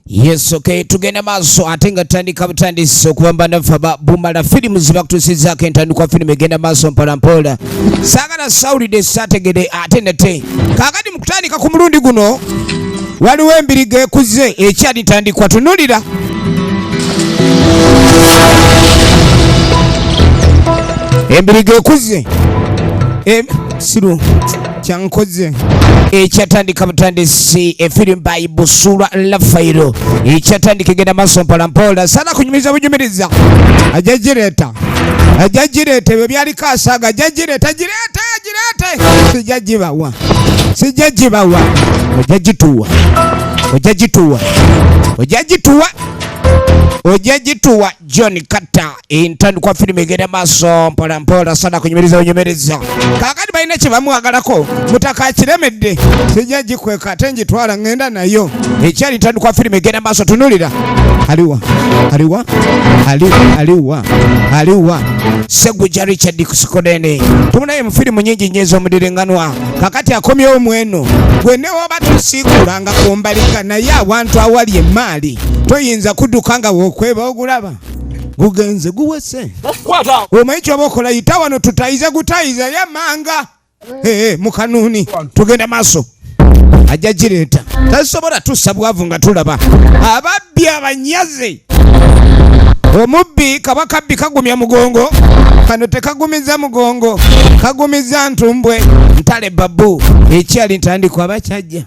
Yes, okay, tugenda maso atenga tandika butandisi okubamba nafaba bumala filimu zibakutusizaako entandikwa filimu egenda maso mpolampola saagala sawulidde saategede atenete kaakati mu kutandika ku mulundi guno waliwo embiriga ekuze ekyali tandikwa tunulira embiriga ekuze siru kyankoze ekyatandika butandisi efilimu by Busuulwa Raphael ekyatandika egenda maaso mpolampola sana kunyumiriza bunyumiriza ajajireeta ebyo byaliko asaaga ajajireeta girete sijajibawa ojagituwa John Carter entandikwa filimu egenda maaso mpolampola sana kunyumiriza bunyumiriza kakati balina kye bamuwagalako mutakakiremedde sijagikweka ate njitwala ngenda nayo ekyali ntandikwa filimu egenda maaso tunulira aliwa Seguja Richard Kusikodene tumunaye mu filimu nyingi nyezo mudirenganwa kakati akomyewo mweno gwene woba tusikulanga kumbalika naye awantu awali emaali toyinza kudukanga wokweba ogulaba gugenze guwese omaicho bokola yita wano tutayiza gutayiza yamanga mukanuni tugenda maaso ajajireeta tasobola tusabwavu nga tulaba ababbi abanyaze omubbi kabakabbi kagumya mugongo kano tekagumiza mugongo kagumiza ntumbwe ntale babu ekyali ntandikwa bajja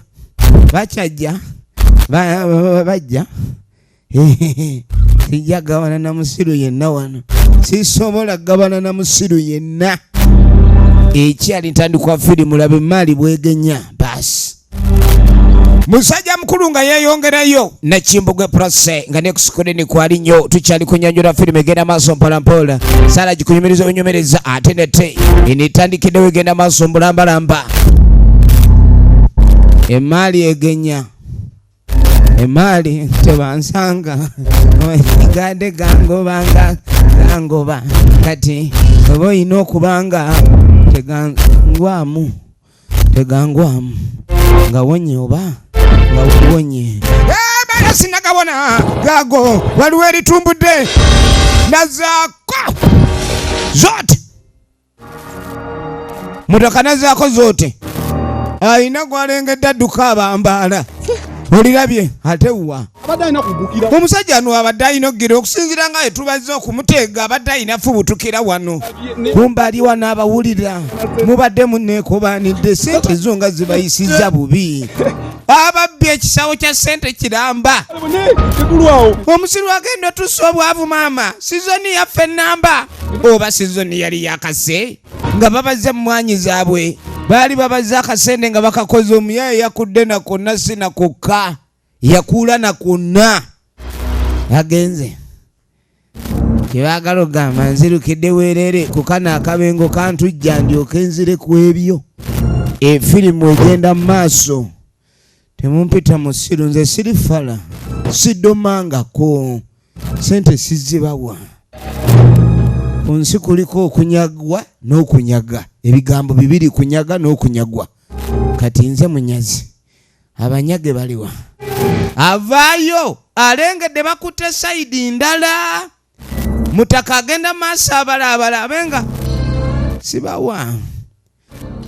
sijja gabana na musiru yenna wano sisobola gabana na musiru yenna ekyali ntandikwa filimu labe maali bwegenya basi musajja mukulu nga yeeyongerayo nakimbugwe prose nga nekusikodeni kwali nnyo tukyali kunyanjula filimu egenda maaso mpolampola sala gikunyumiriza bunyumiriza ate nete enetandikiddewo egenda maaso mbulambalamba emaali egenya emaali tebansanga gade gangoba kati oba olina okubanga tegangwamu nga wonye oba nga wonye bana sinagabona gago waliwo eritumbudde nazaako zote mutaka nazaako zote ayina gwalengedde adduka abambaala olirabye atewa omusajja ano abadde ayina okugira okusinzira nga etubaze okumuteega abadde ayina fubutukira wano kumbali wano abawulira mubadde muneekobaanidde sente zo nga zibayisiza bubi ababbi ekisawo kya sente kiramba omusiru agenda otusa obwavu maama sizoni yaffe ennamba oba sizoni yali yakase nga babaze mu mwanyi zaabwe baali babaze akasente nga bakakoze omuyaye yakudde nakonna sinakokka yakuula nakonna agenze kyebagala ogamba nzirukidde weerere kukana akabengo kantujja ndyoke nzire ku ebyo efirimu egenda mu maaso temumpita musiru nze sirifala sidomangako sente sizibawa ku nsi kuliko okunyagwa n'okunyaga ebigambo bibiri kunyaga n'okunyagwa kati nze munyazi abanyage baliwa avaayo alengedde bakutte sayidi ndala mutaka agenda maaso abalabalabenga sibawa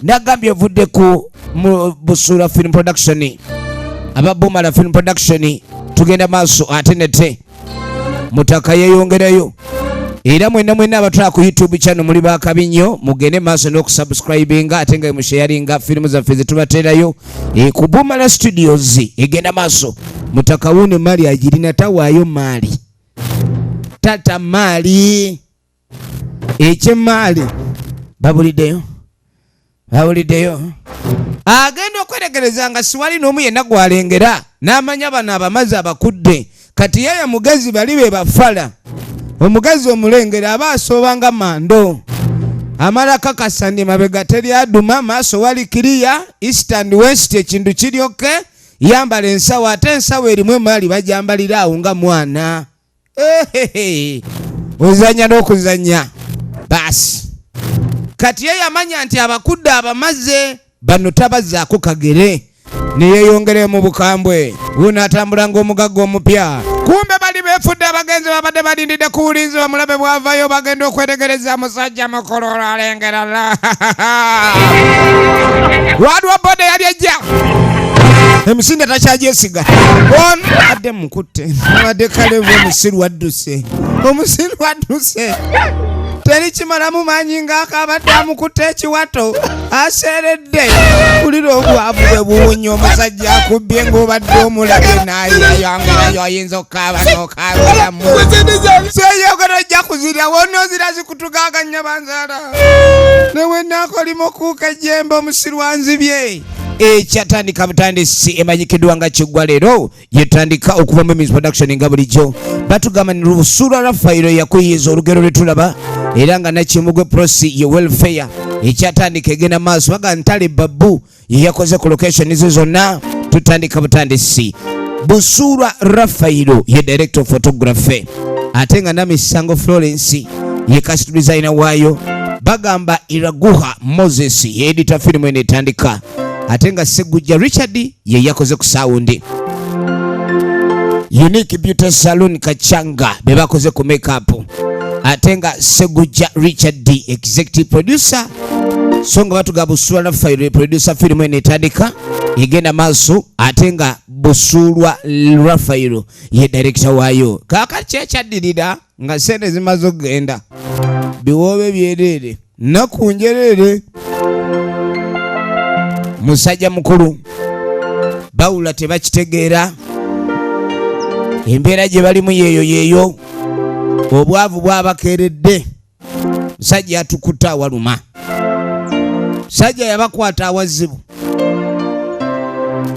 nagambye ovudde ku Busuulwa Film Production ababumala Film Production tugenda maaso ate nete mutaka yeeyongerayo era mwena abatwala ku YouTube channel muli bakabi nnyo mugende maaso n'okusubscribinga ate nga musharinga filimu zaffe zetubateerayo ku Bumala Studios egenda maaso mutaka wune mali agirina tawaayo maali tata maali ekyemaali babuliddeyo agenda okweregereza nga siwali n'omu yenna gwalengera n'amanya bano abamazi abakudde kati yeye mugezi bali be bafala omugazi omulengera aba asoobanga mando amala kakasandi mabega teri aduma maaso wali kiriya east and west ekintu kiryoke yambala ensawo ate ensawo erimu emaali bajambalira awo nga mwana ozanya n'okuzanya basi kati yeye amanya nti abakudde abamaze bano tabazaako kagere niyeyongere mu bukambwe bunatambula ng'omugagga omupya kumbe bali beefudde abagenzi babadde balindidde kuwulizi bamulabe bwavayo bagenda okwetegereza musajja mukololo alengera lwadwa bode yali ejja emisinde takyajesiga ono adde mukutte abadde kalevu omusiru adduse teri kimalamu maanyi ng'akabadde amukutte ekiwato aseeredde kulira obwavu bwe buwunya omusajja akubbye ng'obadde omulabye naayeyongerayo ayinza okukaaba n'okaabiramu seyogera ojja kuzirya wonoozira zikutugaganya banzaala newe naakolima okuuka ejjembe omusiru anzibye ekyatandika butandisi emanyikiddwa nga kiggwa leero yetandika okuva mu Emmy's production nga bulijjo batugamba ni Busuulwa Raphael yakuyiza olugero lwe tulaba era nga nakimugwe prosi ye welfare ekyatandika egenda maaso baga ntale babu ye yakoze ku location ze zonna tutandika butandisi Busuulwa Raphael ye director of photography ate nga Namisango Florence ye cast designer waayo bagamba Iraguha Moses ye editor film ene etandika ate nga Segujja Richard ye yakoze ku sound Unique Beauty Salon Kachanga be bakoze ku makeup ate nga Segujja Richard executive producer songa batuga Busuulwa Raphael producer film ene etandika egenda maaso ate nga Busuulwa Raphael ye director waayo kakati ekyaddirira nga sente zimaze okugenda biwoobe byerere nakunjerere musajja mukulu bawula tebakitegeera embeera gye balimu yeeyo obwavu bwabakeeredde musajja atukuta awaluma musajja yabakwata awazibu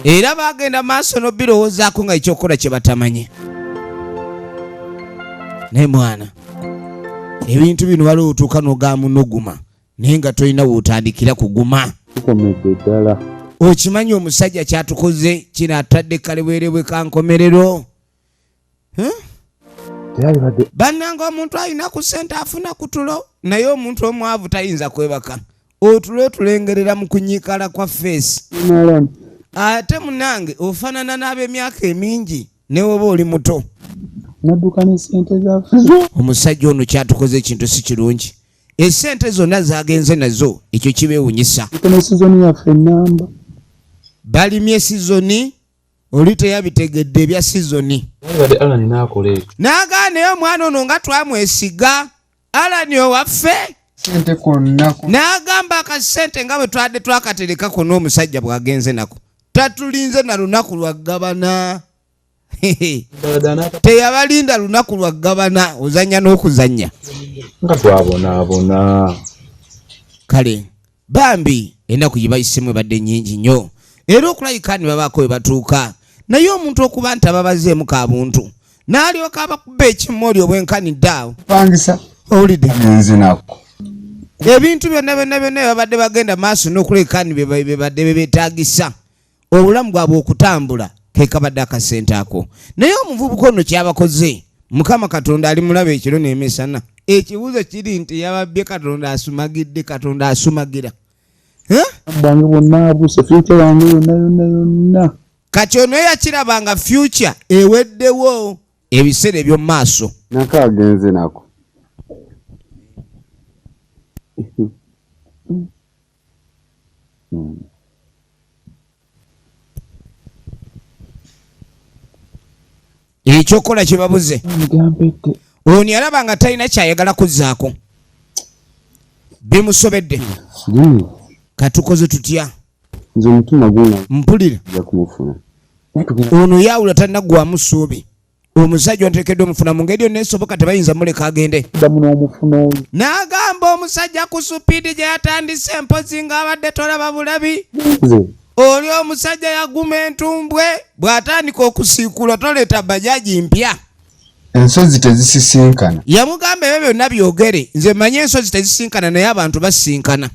era bagenda maaso n'obirowoozaako nga ekyokola kye batamanye naye mwana ebintu bino waliwo otuuka n'ogaamu n'oguma naye nga tolina wootandikira kuguma okimanyi omusajja kyatukoze kino atadde kalewerebwe kankomerero bannanga omuntu alina ku sente afuna ku tulo naye omuntu omwavu tayinza kwebaka otulo tulengerera mu kunyiikala kwa feesi ate munange ofaanana n'ab'emyaka emingi ne woba oli muto omusajja ono kyatukoze ekintu si kirungi esente zonna zagenze nazo ekyo kibeewunyisa balimye sizoni oli teyabitegedde ebya sizoni n'agaanayo omwana ono nga twamwesiga alani owaffe n'agamba akasente nga bwe twadde twakaterekako n'omusajja bw'agenze nako tatulinze na lunaku lwa ggabana teyabalinda lunaku lwa ggabana ozanya n'okuzanya nga twabonaabona kale bambi ennaku gye bayisemu ebadde nnyingi nnyo era okulayika ni babaako we batuuka naye omuntu okuba nti ababazeemu ka buntu n'alyoka abakuba ekimoli obwenkanidde awo owulidde ebintu byonna babadde bagenda maaso n'okuleka ni bebadde bebeetaagisa obulamu bwabwe okutambula kekabadde akasente ako naye omuvubuka ono kyabakoze Mukama Katonda ali mulaba ekiro n'emisana ekibuuzo kiri nti yababbye Katonda asumagidde Katonda asumagira bange bonna abuse future yange yonna kati ono yakirabanga future eweddewo ebiseera eby'omu maaso nakagenze nako ekyokola kye babuze ono yalaba nga talina kyayagala kuzzaako bimusobedde katukoze tutya nze omutima guna mpulira ono yawula tannaggwamu ssuubi omusajja ontekedde omufuna mu ngeri yonna esoboka tebayinza muleka agende n'agamba omusajja ku supiidi gye yatandise empozi ng'abadde tolaba bulabi oli omusajja yaguma entumbwe bw'atandika okusiikula toleeta bajaji mpya ensozi tezisisinkana yamugamba ebyo byonna byogere nze manye ensozi tezisinkana naye abantu basinkana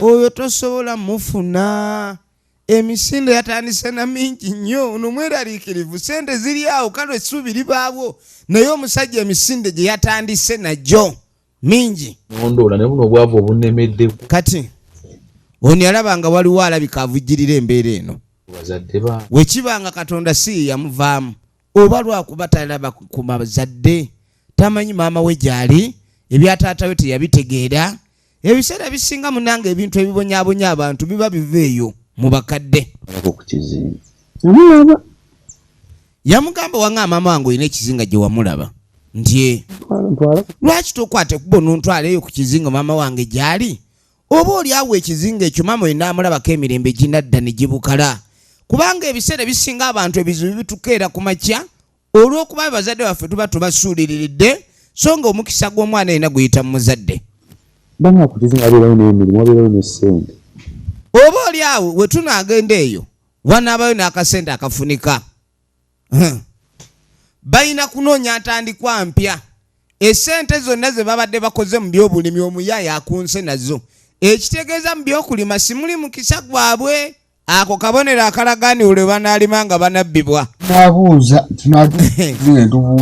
oyo tosobola mufuna emisinde yatandise na mingi nnyo ono mweraliikirivu sente ziri awo kale essuubi libaawo naye omusajja emisinde gye yatandise najjo mingi ondoola ne buno obwavu obunemedde kati ono yalaba nga waliwo alabika avujjirira embeera eno wekibanga Katonda si yamuvaamu oba lwakuba talaba ku bazadde tamanyi maama we gyali ebyataata we teyabitegeera ebiseera bisinga munange ebintu ebibonyabonya abantu biba biveeyo mu bakadde yamugamba wanga maama wange olina ekizinga gye wamulaba nti lwaki tokwate kubona ontwaleeyo ku kizinga maama wange gyali oba oli awo ekizinga ekyo maama we naamulabako emirembe ginadda ne gibukala kubanga ebiseera bisinga abantu ebizibu bitukeera ku makya olw'okuba bazadde baffe tuba tubasuuliriridde so nga omukisa gw'omwana alina guyita mu muzadde oba oli awo we tunaagenda eyo wanaabayo n'akasente akafunika balina kunoonya ntandikwa mpya esente zonna ze babadde bakoze mu by'obulimi omuyaya akunse nazo ekitegeeza mu by'okulima simuli mukisa gwabwe ako kabonero akalagaani olwe banaalima nga banabbibwa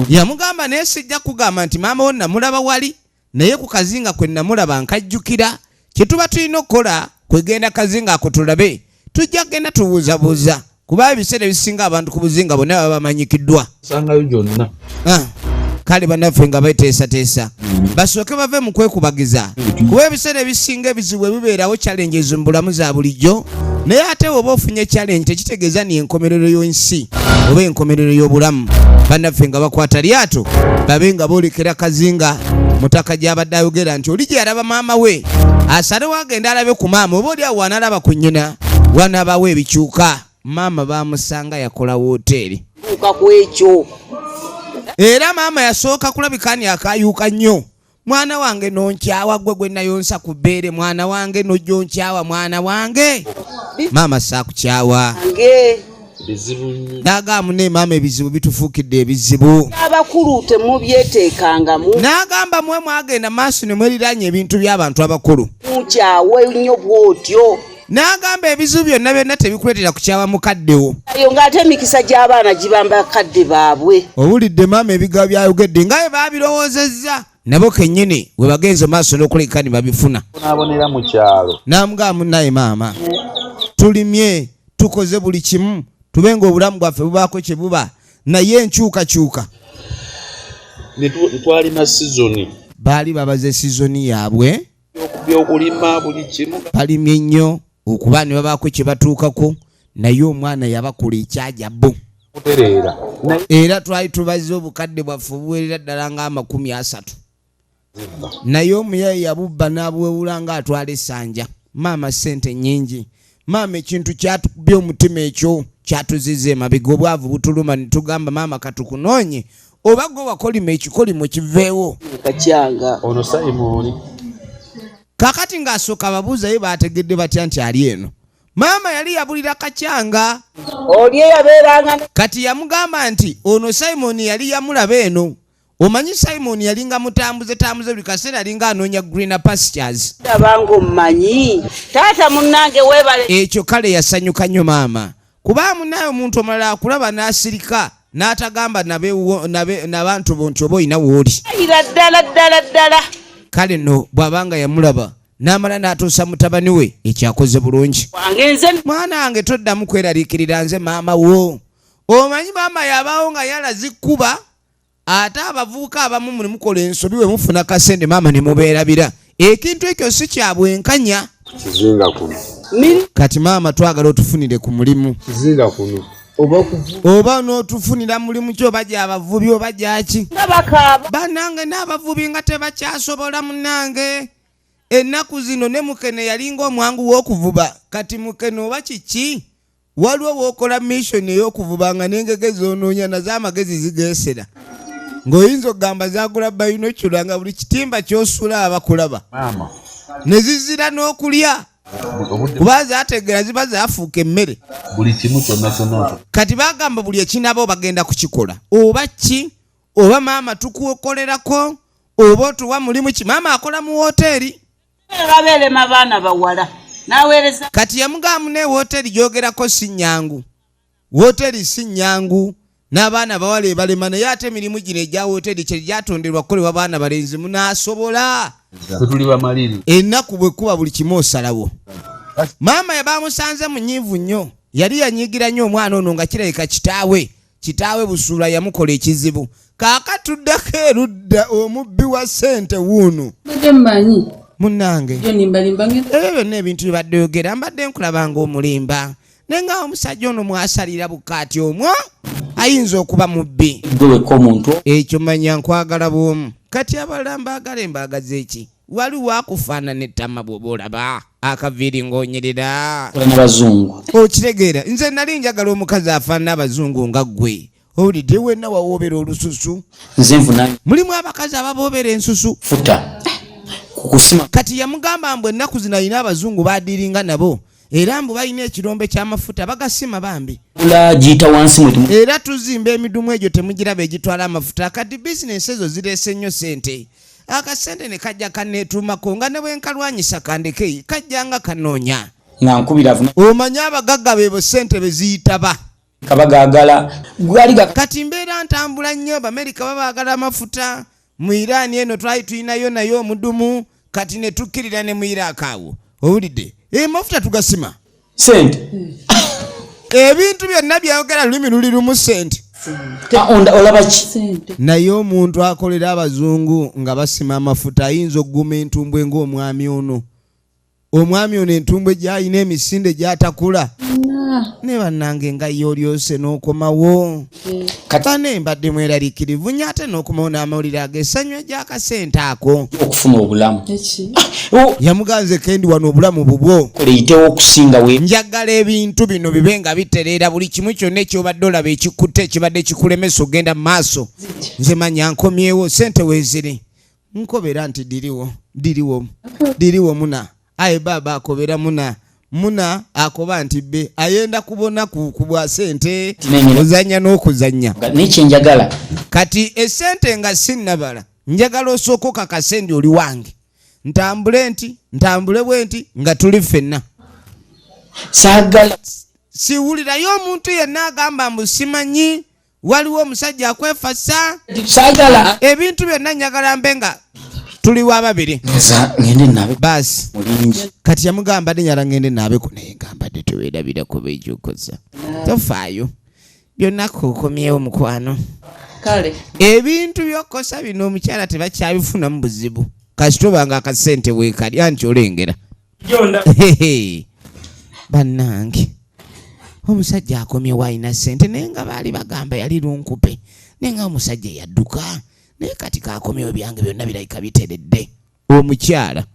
yamugamba naye sijja kugamba nti maama wo namulaba wali naye ku kazinga kwe namulaba nkajjukira kye tuba tulina okukola kwegenda kazinga ako tulabe tujja kgenda tubuuzabuuza kuba ebiseera ebisinga abantu ku buzinga bonna baba bamanyikiddwa kale bannaffe nga beteesateesa basooke bave mu kwekubagiza kuba ebiseera ebisinga ebizibu ebibeerawo challenges mu bulamu za bulijjo naye ate oba ofunye challenge tekitegeeza ni enkomerero y'ensi oba enkomerero y'obulamu bannaffe nga bakwata lyato babe nga boolekera kazinga mutaka gy'abadde ayogera nti oli gy'alaba maama we asalewo agenda alabe ku maama oba oli awo wanaalaba ku nnyina wanaabawo ebikyuka maama baamusanga yakola wooteeri era maama yasooka kulabikani akayuuka nnyo mwana wange nonkyawa gwe nayonsa ku bbeere mwana wange nojjo nkyawa mwana wange maama saakukyawa n'agamba ne maama ebizibu bitufuukidde ebizibu abakulu temubyeteekangamu n'agamba mwe mwagenda maaso ne mweriranye ebintu by'abantu abakulu mukyawe nnyo bw'otyo n'agamba ebizibu byonna tebikuleetera kukyawa mukaddewo ayo ng'ate emikisa gy'abaana gibamba bakadde baabwe owulidde maama ebigambo byayogedde nga bwe baabirowoozezza nabo kennyini we bagenze maaso n'okulekani babifuna n'abonera mu kyalo n'amugamba munnaye maama tulimye tukoze buli kimu tube ng'obulamu bwaffe bubaako kye buba naye enkyukakyuka twalina sizoni baali babaze sizoni yaabwe byokulima buli kimu balimye nnyo okuba ne babaako kye batuukako naye omwana yabakula ekyajabbo era twali tubaze obukadde bwaffe obuwerera ddala nga 30 naye omuyayi yabubba n'abuwewula nga atwala essanja maama sente nnyingi maama ekintu kyatubye omutima ekyo kyatuziza emabega obwavu butuluma ne tugamba maama katukunoonye oba gwe wakolima ekikolimo kiveewo kakyanga ono Simoni kakati ng'asooka ababuuzayo baategedde batya nti ali eno maama yali yabulira kacyanga oli yabeeranga kati yamugamba nti ono Simoni yali yamulaba eno omanyi Simoni yalinga mutambuze buli kaseera yalinga anoonya greener pastures abanga omumanyi taata munnange weebale ekyo kale yasanyuka nnyo maama kuba munaye omuntu omulala akulaba n'asirika n'atagamba n'abantu bo nti oba olina wooli ayira ddala kale no bw'abanga yamulaba n'amala n'atuusa mutabani we ekyakoze bulungi mwana wange toddamu kweraliikirira nze maama wo omanyi maama yabaawo nga yalazikkuba ate abavubuka abamu muli mukola ensobi we mufuna kasente maama ne mubeerabira ekintu ekyo si kya bwenkanya kizinga kuno kati maama twagala otufunire ku mulimu kizinga kuno oba n'otufunira mulimu ki oba gy'abavubi oba gyaki bannange n'abavubi nga tebakyasobola munnange ennaku zino ne mukene yalinga omwangu w'okuvuba kati mukene oba kiki waliwo w'okola missoni ey'okuvuba nga n'engege zoonoonya nazo amagezi zigeesera ng'oyinza okugamba zagula bayinokyula nga buli kitimba ky'osula abakulaba ne zizira n'okulya kuba zaategeera ziba zaafuuka emmere buli kimu kyonna kati bagamba buli ekinabo bagenda kukikola oba ki oba maama tukukolerako oba otuwa mulimu ki maama akola mu woteeri abeerema baana bawala n'aweereza kati yamugamba ne woteeri gyogerako si nnyangu woteeri si nnyangu n'abaana bawala ebalema naye ate emirimu gino egya woteeri kye gyatonderwa kukolebwa baana balenzi munaasobola tuli bamaliri ennaku bwe kuba buli kimu osalawo maama yabamusanze munyiivu nnyo yali yanyigira nnyo omwana ono nga kirabika kitaawe Busuulwa yamukola ekizibu. Kaakatuddako erudda omubbi wa Sente wuuno. Munnange ebyo byonna ebintu bye badde yogera mbadde nkulaba ng'omulimba naye nga omusajja ono mwasalira bukaati omwo ayinza okuba mubbi. Ekyo manya nkwagala bw'omu. Kati abalala mbaagala embaagaza eki waliwo akufaanana ettama bw'oba olaba akaviiri ng'onyerera. Okitegeera nze nali njagala omukazi afaanana abazungu nga ggwe. Owulidde wenna wawoobera olususu. Mulimu abakazi ababoobera ensusu. Kati yamugamba mbu ennaku zino alina abazungu baadiringa nabo era mbu balina ekirombe ky'amafuta bagasima bambi. Era tuzimba emidumu egyo temugiraba egitwala amafuta. Kati bizinesi ezo zireese nnyo sente. Akasente ne kajja kaneetuumako nga ne bwe nkalwanyisa kandeke kajjanga kanoonya. Omanya abagagga beebo sente be ziyitaba. Kati mbeera ntambula nnyo Abamerika babaagala amafuta. Mu Iran eno twali tulinayo nayo omudumu kati ne tukkirira ne mu Iraq awo. Owulidde amafuta tugasima sente. Ebintu byonna byayogera lulimi luli lumu sente. Naye omuntu akolera abazungu nga basima amafuta ayinza okuguma entumbwe ng'omwami ono. Omwami ono entumbwe gy'alina emisinde gy'atakula. Ne bannange nga yolyose n'okomawo. Katane mbadde mweraliikirivu nnyo ate n'okomawo n'amawulire ag'essanyu egy'akasente ako. Okufuna obulamu. Yamuganze kendi wano obulamu bubwo. Njagala ebintu bino bibe nga bitereera buli kimu kyonna ekyobadde olaba ekikutte ekibadde kikulemesa ogenda mu maaso. Nze manya nkomyewo sente weeziri. Nkobera nti diriwo muna. Aye baba akobera muna akoba nti bbe ayenda kubona kubwa sente ozanya n'okuzanya. N'ekyo njagala. Kati esente nga sinnabala njagala osooka kakasendi oli wange. Ntambule bwenti nga tuli ffenna. Saagala. Siwulirayo omuntu yenna agamba mbu simanyi waliwo omusajja akwefasa. Saagala. Ebintu byonna njagala mbe nga tuli wa babiri. Ngende nabe. Basi. Kati yamugamba nyala ngende nabe naye ngamba teweerabira kuba ejokoza. Tofaayo. Byonna kukomyewo mukwano. Kale. Ebintu by'okosa bino omukyala tebakyabifuna mu buzibu. Kasitoba nga akasente weekali anti olengera. Bannange. Omusajja akomyewo alina sente naye nga baali bagamba yali lunkupe. Naye nga omusajja yadduka. Naye kati kakomyewo byange byonna birabika biteredde. Omukyala.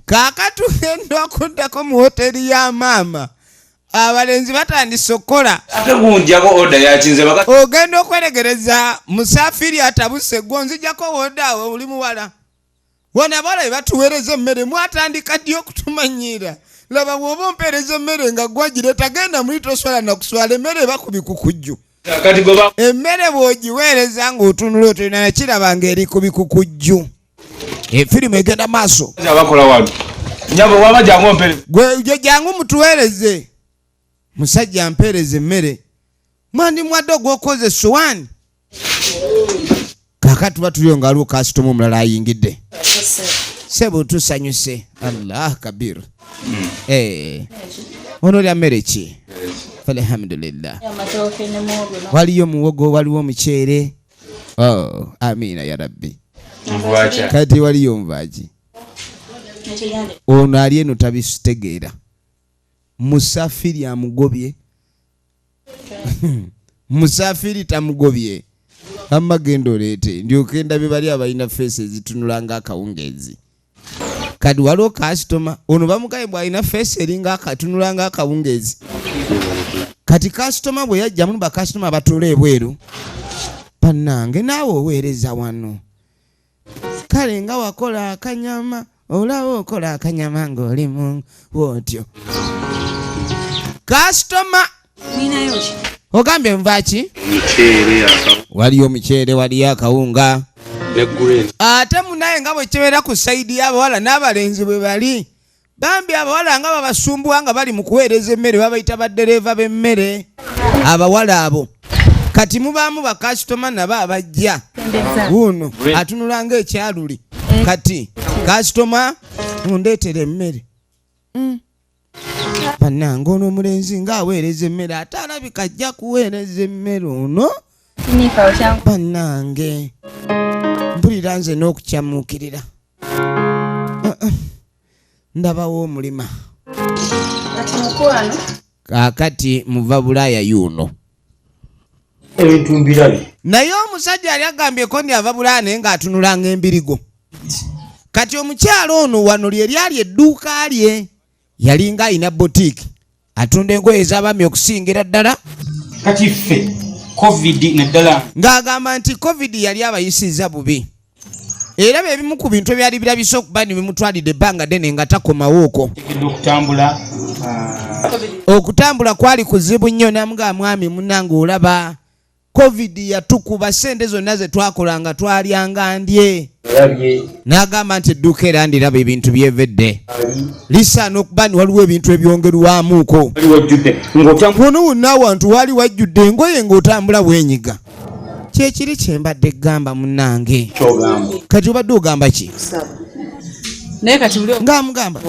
Kaakati tugenda okuddako mu hoteri ya maama. Abalenzi batandise okukola. Ate gunjako oda yakinze baka. Ogenda okweregereza musafiri atabuse gonzijako oda awo oli muwala. Wona bala batuweereza emmere mwatandika ddi okutumanyira. Laba bw'oba ompeereza emmere nga gwagire tagenda muli toswala na kuswala emmere bakubikukujju. Kati goba emmere bw'ogiweereza ng'otunula otulina nakiraba ng'eri kubikukujju. Efirimu egenda maaso. Abakola wano. Nyabo waba jangu ompeereza. Gwe jangu mutuweereze. Musajja ampeereza emmere. Mwandi mwadde ogw'okoze essowaani. Kaakati tuba tuliyo nga waliwo kasitoma omulala ayingidde. Sebo tusanyuse. Allah kabir. Ono lya mmere ki? Alhamdulillah. Waliyo muwogo, waliwo omuceere. Amina ya Rabbi. Kati waliyo nvaaki. Ono ali eno tabitegeera. Musafiri amugobye. Musafiri tamugobye. Amagendo leete ndyoke ndabe bali abalina face zitunulanga akawungezi. Kadi waliwo customer ono bamugaye bwalina face eringa akatunulanga akawungezi. Kati customer bwe yajja mu ba customer batule ebweru. Bannange naawe oweereza wano. Kale nga wakola akanyama olaba okola akanyama ng'oli mu wotyo. Customer ogambye nvaaki? Waliyo omuceere waliyo akawunga. Ate munaye nga bwe kibeera ku sayidi y'abawala n'abalenzi bwe bali bambi abawala nga babasumbuwa nga bali mu kuweereza emmere babayita baddereeva b'emmere abawala abo kati mubaamu bakasitoma nabo abajja uno atunula ng'ekyaluli kati kasitoma mundeetere emmere bannange ono omulenzi ng'aweereza emmere ate alabika ajja kuweereza emmere ono bannange mpulira nze n'okukyamuukirira ndabawo omulima kaakati muva bulaaya yuno ebintu mbirabe naye omusajja yali agambyeko ndi ava bulaaya naye ng'atunulanga embirigo kati omukyalo ono wano lye lyali edduuka lye yalinga alina botiiki atunda engoye ez'abaami okusingira ddala kati ffe covid naddala ng'agamba nti covid yali abayisizza bubi era bebimu ku bintu ebyali birabise okuba ni bimutwalidde ebbanga ddene nga takomawooko okutambula kwali kuzibu nnyo namuga mwami munnange olaba covid yatukuba sente zonna ze twakolanga twalyanga ndye n'agamba nti edduuka era ndiraba ebintu byevedde lisaana okuba ni waliwo ebintu ebyongerwamuuko ono wonna awantu waali wajjudde engoye ng'otambula bwenyiga kyekiri kyembadde gamba munnange kati obadde ogamba ki ngaamugamba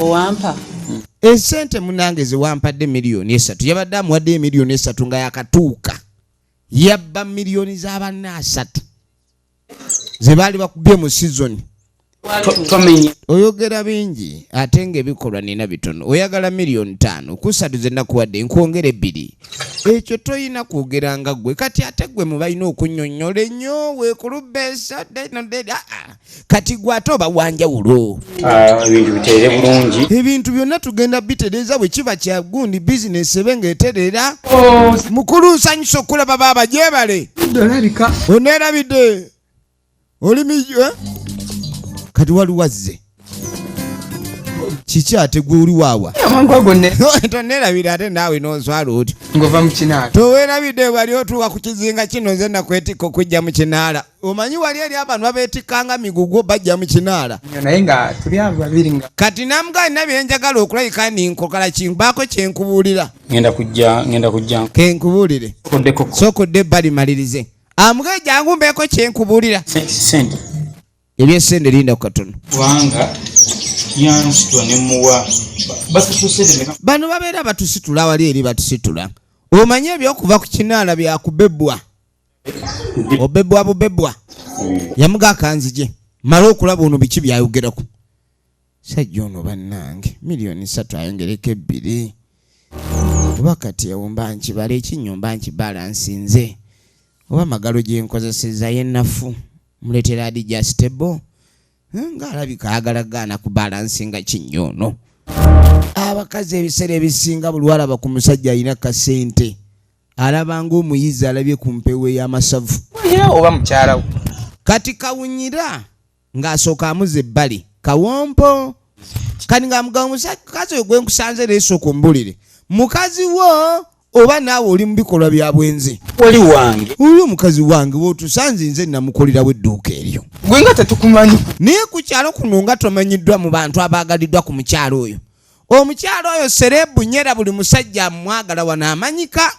esente munnange zewampadde miliyoni 3 yabadde amuwadde miliyoni 3 nga yakatuuka yabba miliyoni z'abanna 3 ze baali bakubye mu sizoni oyogera bingi ate ng'ebikolwa nina bitono oyagala miliyoni 5 kusatu ze nakuwadde nkwongera 2 ekyo toyina kwogeranga gwe kati ate gwe mubalina okunnyonnyola ennyo weekulubbeesa kati gwe ate oba wanjawulo ebintu biteere bulungi ebintu byonna tugenda bitereeza bwe kiba kya gundi bizinesi ebe ng'etereera mukulu nsanyusa okulaba baaba gyebale oneerabidde oli kati wali wazze kiki ate gwe oli waawa toneerabire ate naawe n'onswala oti ngova mu kinaala toweerabidde wali otuuka ku kizinga kino nze nakwetikka okujja mu kinaala omanyi wali eri abantu abeetikkanga migugu bajja mu kinaala naye nga tuli abo babiri nga kati namugaali nabyenjagala okulabika ninkokala kimbaako kyenkubuulira ngenda kujja kenkubuulire sookodde ebbali malirize amugaali jangu mbeeko kyenkubuulira sente ebyesente linda ku katono kubanga yansitwa nemuwa batusosede bano babeera batusitula wali eri batusitula omanye ebyokuva ku kinaala byakubebwa obebwa bubebwa yamuga akanzije mala okulaba ono biki byayogerako sajja ono bannange miliyoni 3 ayongereko 2 oba kati ewumba nkibala ekinyumba nkibala nsinze oba magalo gyenkozeseza yennafu muletera adjustable ng'alabika agalagaana ku balansi nga kinnyono abakazi ebiseera ebisinga buli walaba ku musajja alina kasente alaba ng'omuyizi alabye ku mpewo ey'amasavu oba mukyalawo kati kawunyira ng'asooka amuza ebbali kawompo kati ng'amugamba mukazi oyo gwe nkusanze leesooka ombulire mukazi wo oba naawe oli mu bikolwa bya bwenzi oli wange oli omukazi wange wotusanze nze namukolerawo edduuka eryo gwe nga tetukumanyi naye ku kyalo kuno nga tomanyiddwa mu bantu abaagaliddwa ku mukyalo oyo omukyalo oyo serebu nyera buli musajja amwagala wano amanyika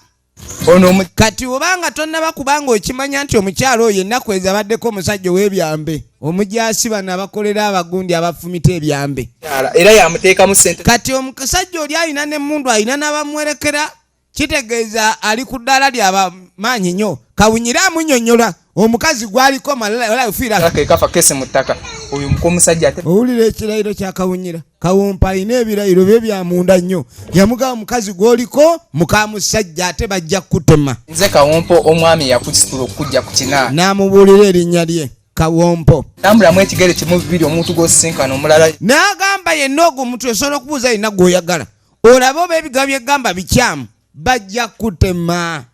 ono kati obanga tonnaba kubanga okimanya nti omukyalo oyo ennaku ezabaddeko omusajja ow'ebyambe omujasi bano abakolera abagundi abafumita ebyambe era yamuteekamu sente kati omusajja oli alina n'emmundu alina n'abamwerekera kitegeeza ali ku ddaala ly'abamaanyi nnyo kawunyira amunnyonnyola omukazi gwaliko malala ofiira kafa kese mu ttaka oyo omusajja ate owulira ekirayiro kya kawunyira kawompa alina ebirayiro bye byamunda nnyo yamugaba omukazi gw'oliko mukamusajja ate bajja kutema nze kawompo omwami yakusitula okujja ku kinaala n'amubuulira erinnya lye kawompo tambulamu ekigere kimu bibiri omuntu gw'osisinkana omulala n'agamba yenna ogwo omuntu osobola okubuuza yenna gw'oyagala olabe oba ebigambo byegamba bikyamu bajja kutema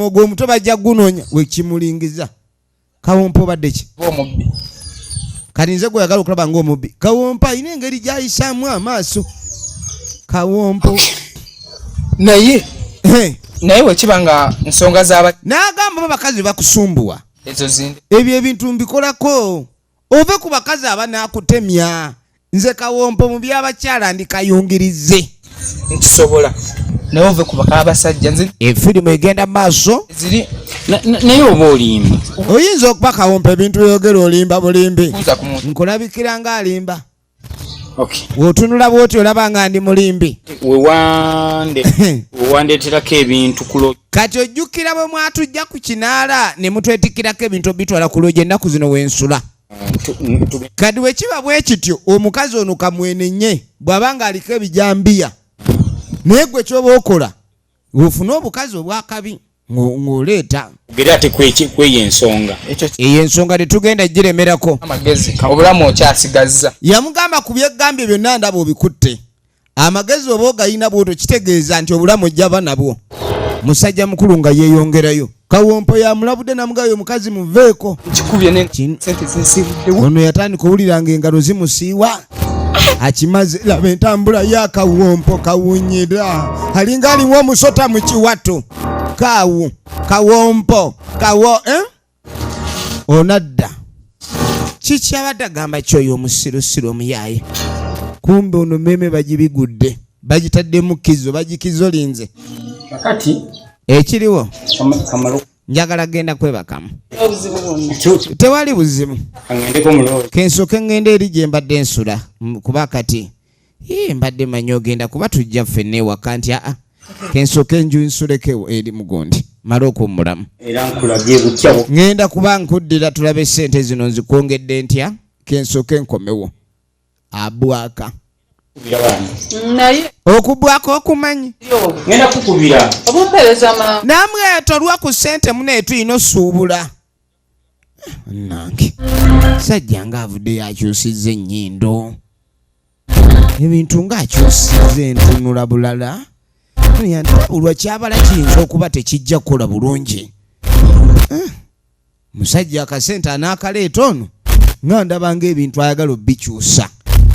ogwo omutwe bajja gunoonya wekimulingiza kawompo badde ki omubbi kati nze gweyagala okulaba ng'omubbi kawompo alina engeri gy'ayisaamu amaaso kawompo naye wekiba nga nsonga z'aba n'agamba bakazi bakusumbuwa ezo zindi ebyo ebintu mbikolako ove ku bakazi abanaakutemya nze Kawompo mu by'abakyala ndikayungirize nkisobola naye ove ku baka abasajja nze efirimu egenda maaso ziri naye oba olimba oyinza okuba Kawompo ebintu byogera olimba bulimbi kuza ku muntu nkulabikira nga alimba okay wotunula bwoti olaba nga ndi mulimbi wewandeeterako ebintu kulo kati ojjukira bwe mwatujja ku kinaala ne mutwetikirako ebintu obitwala ku lwoje ennaku zino wensula kati bwe kiba bwe kityo omukazi ono kamwenenye bw'aba nga aliko ebijambiya naye gwe kyoba okola ofune obukazi obwakabi ng'oleeta gera ate kweyo ensonga eyo ensonga tetugenda giremerako amagezi obulamu okyasigazza yamugamba ku byegambye byonna ndaba obikutte amagezi oba ogayina bwotyo kitegeeza nti obulamu ojjaba nabwo musajja mukulu nga yeeyongerayo Kawompo yamulabudde namugayo omukazi muveeko kikubye sente zinsibuddewo ono yatandika owuliranga engalo zimusiiwa akimaze laba entambula ya Kawompo kawunyira alinga alimu omusota mu kiwato Kawompo onadda kiki abadde agamba kyoyo omusirusiru omuyaaye kumbe ono meme bagibigudde bagitaddemu kizo bagikizolinze kati ekiriwo kamalo njagala genda kwebakamu obuzibu bwonna tewali buzibu angendeko muloozi kensooke ngenda eri gye mbadde nsula kuba kati mbadde manyi ogenda kuba tujja ffenna ewaka nti kensooke enju nsulekewo eri mugondi mala okummulamu era nkulabye butya ngenda kuba nkuddira tulabe sente zino nzikwongedde ntya kensooke nkomewo abwaka naye okubwaka okumanyi ngenda kukubira obumpereza mangu namwe tolwa ku sente munaye tuyina osuubula nange sajja ngaavudde yakyusizza ennyindo ebintu ngaakyusizza entunula bulala olwa kyabala kiyinza okuba tekijja kukola bulungi musajja akasente anaakaleeta ono nga ndabanga ebintu ayagala obikyusa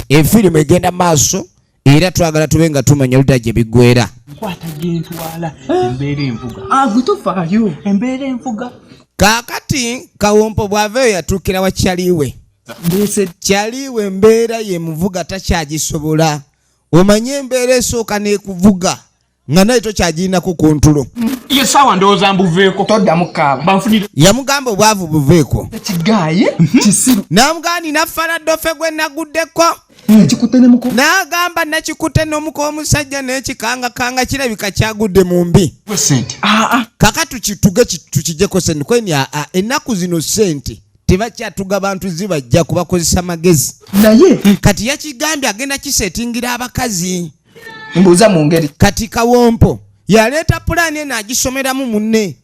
efirimu egenda maaso era twagala tube nga tumanya oludda gye biggwera nkwata gyentwala embeera envuga gutufaayo embeera envuga kaakati Kawompo bw'aveeyo yatuukira wa kyaliwe kyaliwe embeera ye muvuga takyagisobola omanye embeera esooka n'ekuvuga nga naye tokyagirinako kontulo ye saawa ndowooza mbuveeko toddamu kaaba banfunire yamugamba obwavu buveeko ekigaaye kisiru namugani nafana ddofe gwe naguddeko ekikutte ne muko n'agamba nakikutte n'omuko omusajja n'ekikangakanga kirabika kyagudde mu mbi sente kaka tukituge tukijeko sente kweni ennaku zino sente tebakyatuga bantu zibajja kubakozesa magezi naye kati yakigambye agenda kisetingira abakazi mbuuza mu ngeri kati Kawompo yaleeta pulaani eno agisomeramu munne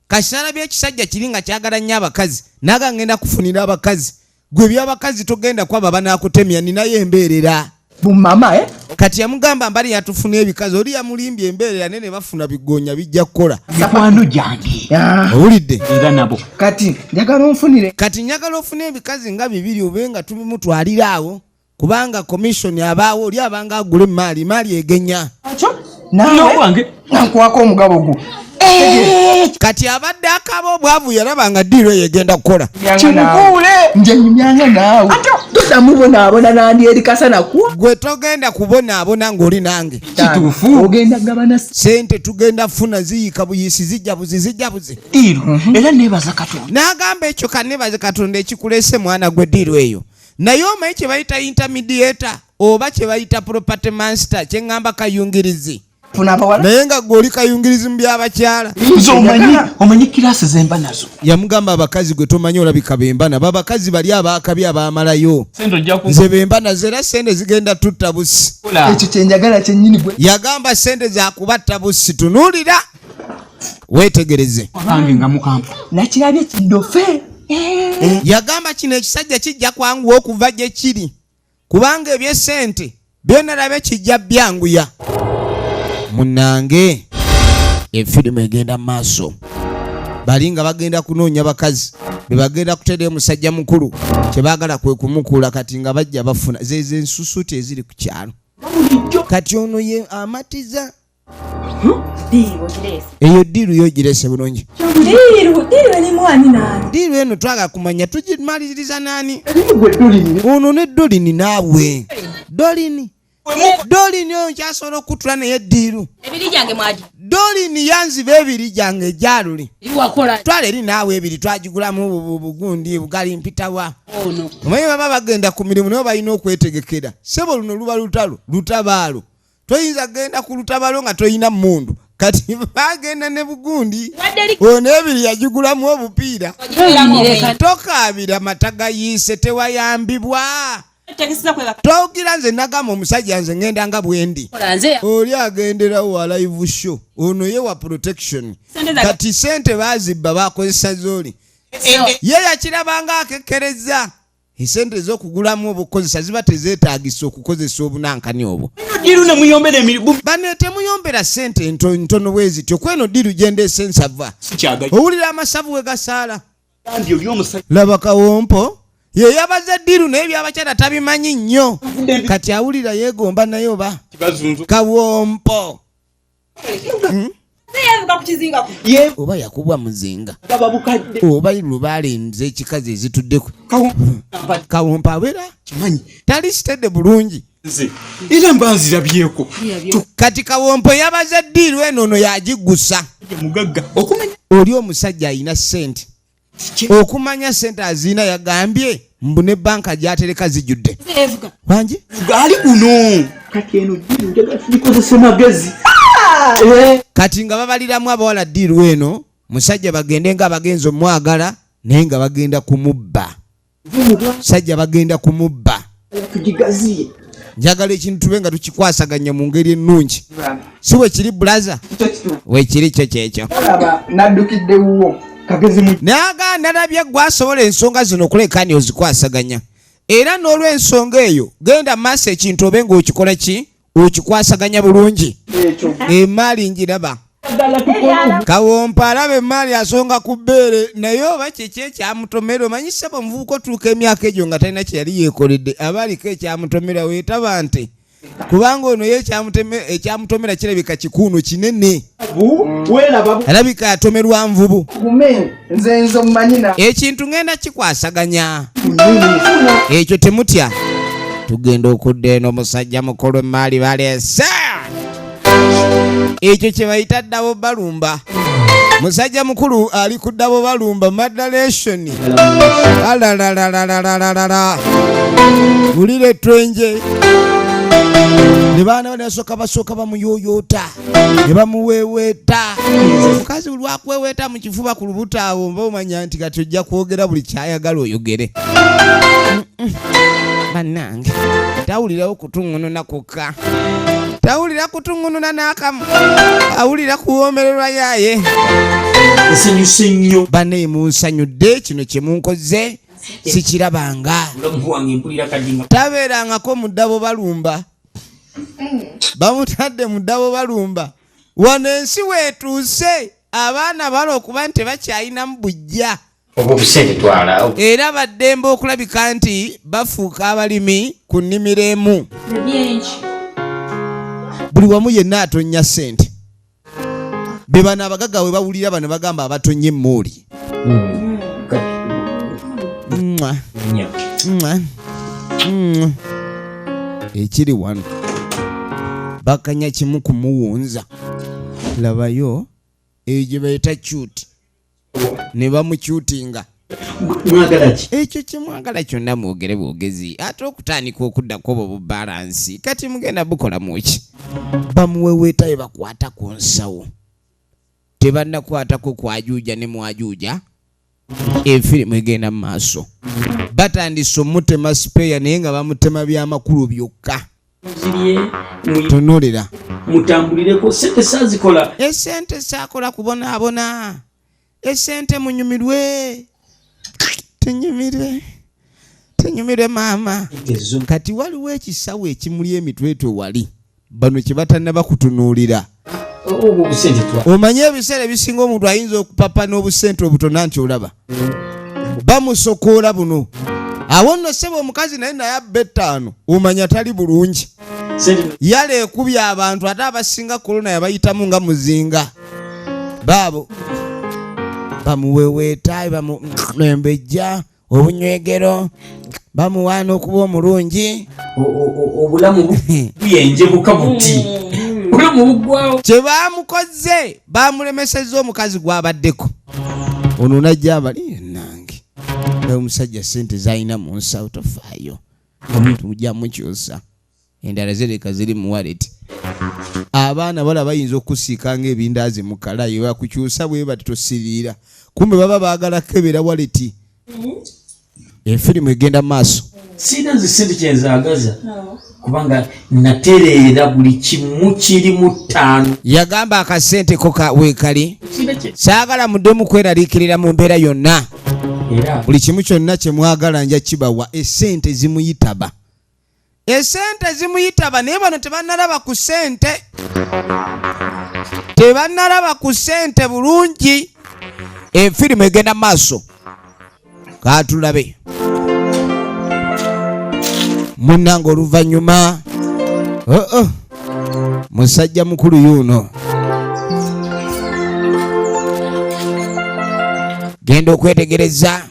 kasala by'ekisajja kiri nga kyagala nnyo abakazi naga ngenda kufunira abakazi gwe by'abakazi togenda kwaba banaakutemya ninayo embeerera bumama kati yamugamba mbali yatufuna ebikazi oli yamulimbye embeerera nene bafuna bigonya bijja kukola mikwano gyange owulidde era nabo kati njagala onfunire kati njagala ofune ebikazi nga bibiri obe nga tubimutwalira awo kubanga komishoni abaawo oli abanga agula maali egenya nawe nankwako omugabo gwo kati abadde akaba obwavu yalaba nga ddiiro eyo egenda kukola kimukuule nje nyumyanga naawe toddamu bonaabona nandi eri kasana kuwa gwe togenda kubonaabona ng'oli nange kituufu ogenda gabana sente tugenda funa ziyika buyisi zijja buzi diiro era nebaza Katonda n'agamba ekyo kanebaze Katonda ekikuleese mwana gwe ddiiro eyo naye omanyi kye bayita intermediator oba kye bayita property master kye ŋŋamba kayungirizi naye nga gw'oli kayungirizi mu by'abakyala omanyi kirasi zemba nazo yamugamba abakazi gwe tomanyi olabika bembana babakazi bali abaakabi abaamalayo nze bembana ze era sente zigenda tutta busi ekyo kyenjagala kyennyini gwe yagamba sente zakubatta busi tunuulira weetegereze wange nga mukampa nakirabye kiddofe yagamba kino ekisajja kijja kwanguwa okuva gye kiri kubanga ebyesente byonalabe kijja byanguya munange efirimu egenda maaso bali nga bagenda kunoonya bakazi bebagenda kuteera omusajja mukulu kyebaagala kwe kumukuula kati nga bajja bafuna zeze ensusuti eziri ku kyalo kati ono ye amatiza eyo ddiiru yogirese bulungi ddiiru eno twagala kumanya tugimaliririza nani ono neddolini naawe Dolini oyo nkyasobola okutula naye eddiiru. Ebiri gyange mwaji. Dolini yanziba ebiri gyange ejjaluli. Iwakola. Twala eri naawe ebiri twagigulamu bugundi bugali mpitawa. Ono. Omanyi baba bagenda ku mirimu naye balina okwetegekera. Ssebo luno luba lutabaalo. Toyinza genda ku lutabaalo nga toyina mmundu. Kati bagenda ne bugundi. Ono ebiri yagigulamu obupiira. Tokaabira mataga yiise tewayambibwa. Twagira nze nagamba omusajja nze ngenda nga bwendi. Oli agenderawo wa live show. Ono ye wa protection. Kati sente bazibba bakozesa zoli. Ye yakirabanga akekereza. Esente z'okugulamu obukozesa ziba tezeetaagisa okukozesa obunankani obwo. Diru ne muyombera emiribu. Bane temuyomberera sente ntono bwezityo. Kweno diru gende sensava. Owulira amasavu we gasaala. Laba Kawompo. Ye yabaza diru naye byabakyala tabimanyi nnyo. Kati awulira yeegomba naye oba Kawompo. Oba yakubwa muzinga oba lubaale nze ekikazi ezituddeku Kawompo abeera tali sitedde bulungi era mbanzirabyeko. Kati Kawompo yabaza ddiiru enono yagiggusa. Oli omusajja alina sente okumanya sente azina yagambye mbu ne banka gyatereka zijjudde wangi gali kuno kati eno ddiiru njagala tulikozese magezi. Kati nga babaliramu abawala ddiiru eno musajja bagende nga abagenzi omwagala naye nga bagenda kumubba. Sajja bagenda kumubba. Njagala ekintu tube nga tukikwasaganya mu ngeri ennungi. Si wekiri bulaza wekiri kyo kyekyo. Naddukidde wuwo kagezi mu naga nalabye gwasobola ensonga zino okulekani ozikwasaganya. Era n'olw'ensonga eyo genda maaso ekintu obe ng'okikola ki okikwasaganya bulungi. Emaali njiraba. Kawompo alaba emaali asonga ku bbeere naye oba kyeki ekyamutomera omanyi ssebo omuvubuka otuuka emyaka egyo nga talina kye yali yeekoledde abaaliko ekyamutomera weetaba nte kubanga ono ye ekyamutomera kirabika kikuuno kinene alabika yatomerwa nvubu. Ekintu ngenda kikwasaganya ekyo temutya. Tugenda okudda eno omusajja mukulu emaali baleese ekyo kye bayita ddabo balumba. Musajja mukulu ali ku ddabo balumba moderation. Bulire twenje ne baana basooka bamuyoyoota ne bamuweeweeta. Omukazi lwakweweeta mu kifuba ku lubuto awo mba omanya nti kati ojja kwogera buli kyayagala oyogere. Bannange tawulirawo kutuŋŋununa kokka. Tawulira kutuŋŋununa n'akamu. Awulira kuwoomererwa yaaye. Nsanyuse nnyo. Banne munsanyudde kino kye munkoze sikirabanga. Tabeerangako mu ddabo balumba. Bamutadde mu ddabo balumba. Wano ensi weetuuse abaana balo okuba nti tebakyayinamu bujja. Era baddembe okulabika nti bafuuka abalimi ku nnimiro emu. Buli wamu yenna atonnya sente. Be bano abagaga we bawulira bano bagamba abatonnya emmooli. Ekiri wano bakanya kimu kumuwunza. Labayo eyo gye bayita cyuti. Ne bamukyutinga. Ekyo kyemwagala kyonna mwogere bwogezi ate okutandika okuddako obwo bubalansi kati mugenda bukola muki. Bamuweweetayo bakwata ku nsawo. Tebannakwatako kwajuuja ne mwajuuja. Efirimu egenda mu maaso. Batandise omutema sipeya naye nga bamutema by'amakulu byokka. Tonolera. Mutambulireko sente sazikola. Esente sakola kubonaabona. Esente munyumirwe. Tenyumirwe maama. Kati waliwo ekisawo ekimuli emitwetwe wali. Bano kye batannaba kutunuulira. Omanye ebiseera ebisinga omuntu ayinza okupapa n'obusente obutono nti olaba. Bamusokoola buno. Awo nno ssebo omukazi naye abba ettaano omanya tali bulungi. Yale ekubye abantu ate abasinga korona yabayitamu nga muzinga. Baabo bamuweweeta bamulembejja obunywegero bamuwaana okuba omulungi obulamu buyenjebuka buti obulamu bugwawo kye baamukoze baamulemesezza omukazi gwabaddeko ono najja abali nange omusajja sente zalina mu nsawo tofaayo omuntu mujja mukyusa endala zireka ziri mu waleti abaana bala bayinza okusiika ng'ebindaazi mu kalayo bakukyusa bwe bati tosiriira kumbe baba baagala kebera waleti efirimu egenda maaso sina zisente kyenzaagaza kubanga natereera buli kimu kiri mu ttaano yagamba akasente ko weekali saagala muddemu kweraliikirira mu mbeera yonna buli kimu kyonna kye mwagala nja kibawa esente zimuyitaba naye bano tebannalaba ku sente bulungi efirimu egenda maaso katulabe munnange oluvannyuma musajja mukulu yuno genda okwetegereza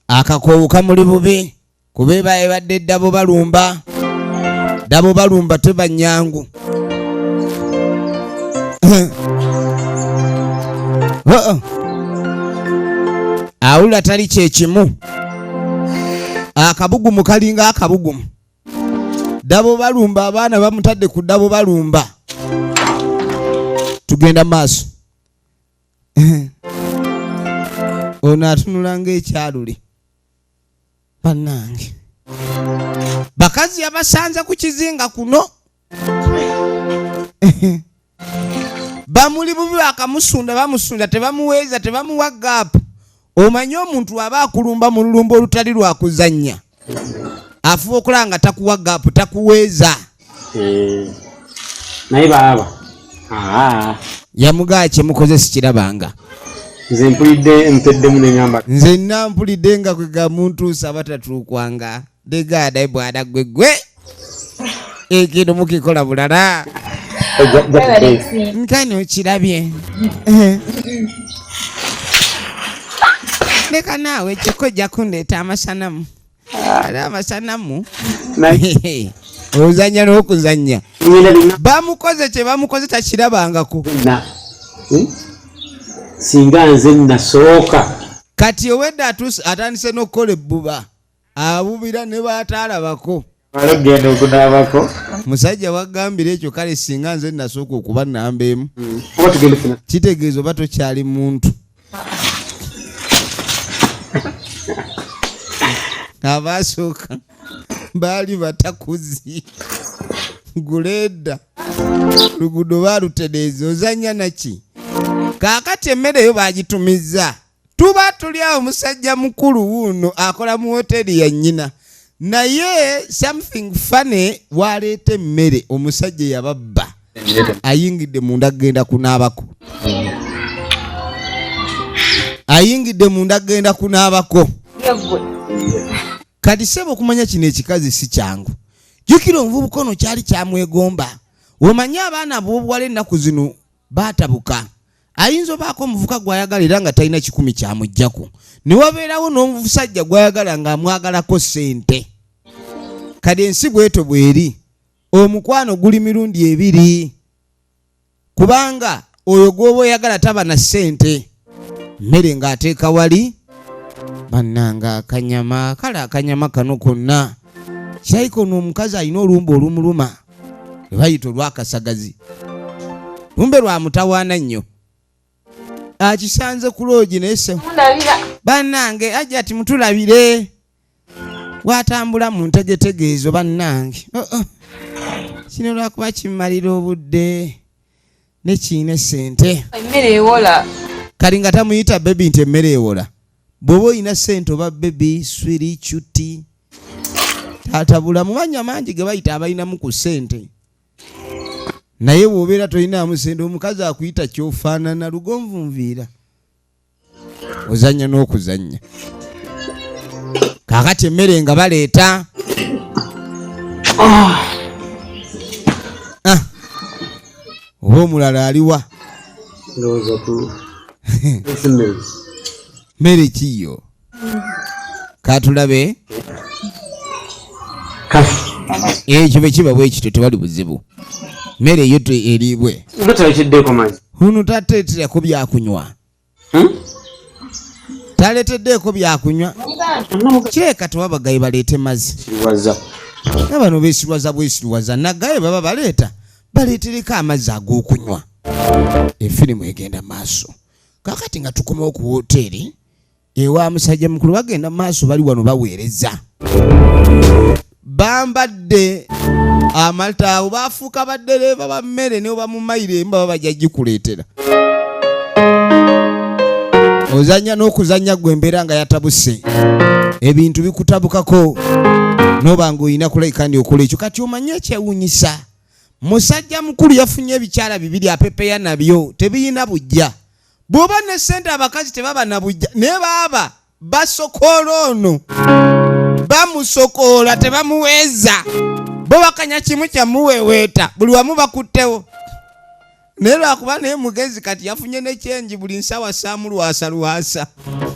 akakoowu kamuli bubi kubeeba ebadde ddabo balumba teba nnyangu awula tali kyekimu akabugumu kalinga akabugumu dabo balumba abaana bamutadde ku dabo balumba tugenda maaso ono atunulanga ekyalule bannange bakazi abasanza ku kizinga kuno bamuli bubi bakamusunda bamusunda tebamuweeza tebamuwa gaapu omanyi omuntu aba akulumba mu lulumba olutali lwakuzannya afuba okulanga takuwa gaapu takuweeza naye baaba yamugaa kyemukoze sikirabanga nze mpulidde mpeddemu neŋamba nze nampulidde nga kwega muntu saba tatuukwanga degaadayi bwada gwegwe ekintu mukikola bulala nkani okirabye leka naawe ekiko ojja kundeeta amasanamu ali amasanamu ozanya n'okuzanya bamukoze kye bamukoze takirabangako singa nze nasooka kati owedde atandise n'okukola ebbuba abubira ne baataalabako alogenda okunaabako musajja wagambira ekyo kale singa nze nasooka okuba namba emu kitegeeza oba tokyali muntu abasooka baali batakuzi guleedda luguudo baalutereeza ozanya naki kaakati emmere eyo baagitumiza tuba tuli awo musajja mukulu wuuno akola mu hoteri ya nnyina naye something funny waleeta emmere omusajja yababba ayingidde munda genda kunaabako kati sebo okumanya kino ekikazi si kyangu jjukira omuvubuka ono kyali kyamwegomba omanyi abaana b'obuwala ennaku zino baatabuka ayinza obaako omuvuka gwayagala era nga talina 10 kyamugjaku ne wabeerawo n'omusajja gwayagala ng'amwagalako sente kati ensi bweto bweri omukwano guli mirundi 2 kubanga oyo gw'oba oyagala taba na sente mmere ng'ateeka wali bannanga akanyama kale akanyama kano konna kyayiko n'omukazi alina olumba olumuluma lwebayita olwakasagazi lumbe lwa mutawaana nnyo akisanze ku loogi naye bannange ajja ati mutulabire watambula mu ntegetegeezo bannange kino lwakuba kimmalira obudde ne kiina sente emmere ewola kali nga tamuyita bebi nti emmere ewola bw'oba olina sente oba bebi swiri cuti tatabula mu mannya mangi ge bayita abalinamu ku sente naye bw'obeera tolinamu sente omukazi akuyita kyofaanana lugonvunviira ozanya n'okuzanya kaakati emmere nga baleeta oba omulala aliwa Ndoza ku. Mere kiyo. Katulabe. Kibe kiba bwe kito tewali buzibu. Mere yoto eribwe. Ngata kiddeko mazi. Hunu tatetera ko byakunywa. Taleteddeko byakunywa. Kireka tewabagaye baleete mazzi. Kirwaza. N'abano beesirwaza bwesirwaza nagaye baba baleetereko amazzi ag'okunywa. Efirimu egenda maaso. Kakati nga tukomawo ku woteeri ewa musajja mukulu bagenda maaso bali wano baweereza. Bambadde amalta abo bafuuka baddereeva ba mmere ne oba mu mayire mba bajja gikuleetera. Ozanya n'okuzanya gwe embeera nga yatabuse. Ebintu bikutabukako. Noba ng'olina kulabika ndi okola ekyo kati omanye ekyewuunyisa. Musajja mukulu yafunye ebikyala bibiri apepeya nabyo tebiyina bujja. Bw'oba ne ssente abakazi tebaba na bujja naye baaba basokoola ono. Bamusokoola tebamuweeza. Bo bakanya kimu kyamuweeweeta buli wamu bakuttewo. Naye lwakuba naye mugezi kati yafunye ne kyenji buli nsawa ssaamu lwasa.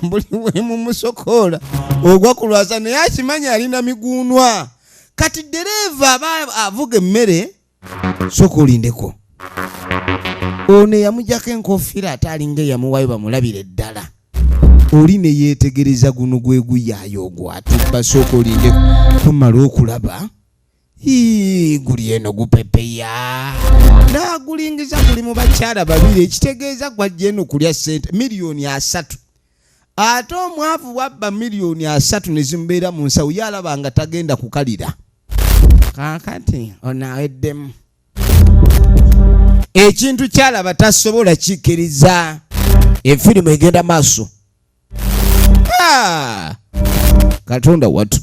Buli wemu musokoola ogwa ku lwasa naye akimanya alina miguunwa. Kati dereeva aba avuga emmere sooka olindeko. Ono yamujjako enkofiira ate alinga eyamuwaayo bamulabire ddala. Oli ne yeetegereza guno gwe guyaayo ogwatubba sooka olindeko. Tomala okulaba. Guli eno gupepeya. Naagulingiza guli mu bakyala babiri ekitegeeza gwajja eno kulya ssente miliyoni 3. Ate omwavu wabba miliyoni 3 ne zimubeera mu nsawo yalaba nga tagenda kukalira. Kaakati onaaweddemu. Ekintu kyalaba tasobola kikkiriza. Efirimu egenda maaso. Katonda watu.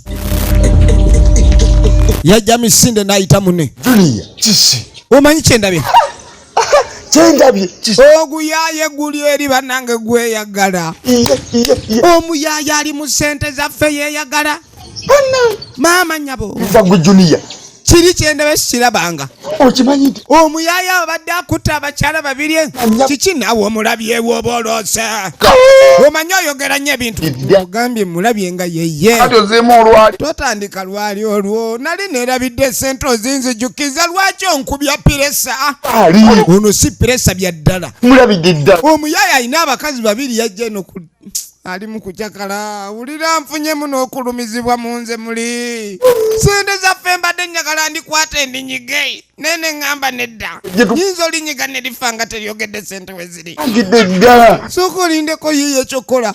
Yajja misinde n'ayita munne. Junior, kisi. Omanyi kyendabye? Kyendabye kisi. Oguyaaye guli eri bannange gweyagala. Omuyaaye ali mu ssente zaffe yeeyagala. Maama nnyabo. Nza gwe Junior. Kiri kyendabye sikirabanga. Okimanyi nti omuyaaye abadde akutta abakyala babiri. Kiki naawe omulabyewo oba oloose? Omanyi oyogera nnyo ebintu. Ogambye mulabye nga yeye. Kati ozeemu olwali. Totandika lwali olwo. Nali neerabidde ssente ozinzijukiza lwaki onkubya piresa? Ono si piresa bya ddala. Mulabidde ddala. Omuyaaye alina abakazi babiri yajja eno ali mu kukyakala. Wulira nfunyemu n'okulumizibwa mu nze muli. Ssente zaffe mbadde njagala ndikwata endinyige. Nene ngamba nedda. Nyinza olinyiga ne lifa nga teryogedde ssente we ziri. Agidde ddala. Sooka olindeko yiye ekyokola.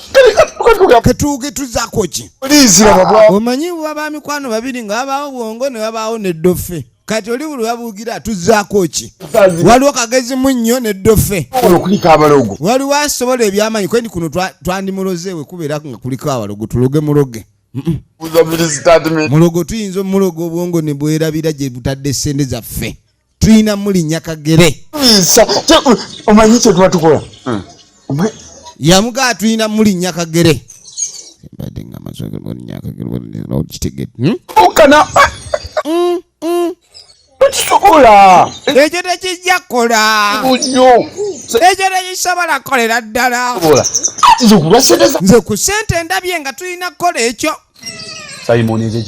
Katuuge tuzaako ki? Oliizira babwa. Omanyi wabaa mikwano babiri nga wabaawo bwongo ne wabaawo neddofe. Kati oli buli wabuugira tuzaako ki? Waliwo kagezi munnyo neddofe. Okuliko abalogo. Waliwo asobola ebyamaanyi kwendi kuno twandimulozeewe kubeera nga kuliko abalogo tuloge muloge. Mulogo tuyinza omulogo obwongo ne bwerabira gye butadde ssente zaffe. Tuyina mulinnya kagere. Omanyi kye tuba tukola? Yamugaa tuyina mulinnya kagere. Mbadde nga amasoga mulinnya kagere okitegedde. Okana. Tokisobola. Ekyo tekijja kukola. Nnyo. Ekyo tekisobola kukolera ddala. Nze okulwa ssente za. Nze ku ssente ndabye nga tulina kukola ekyo.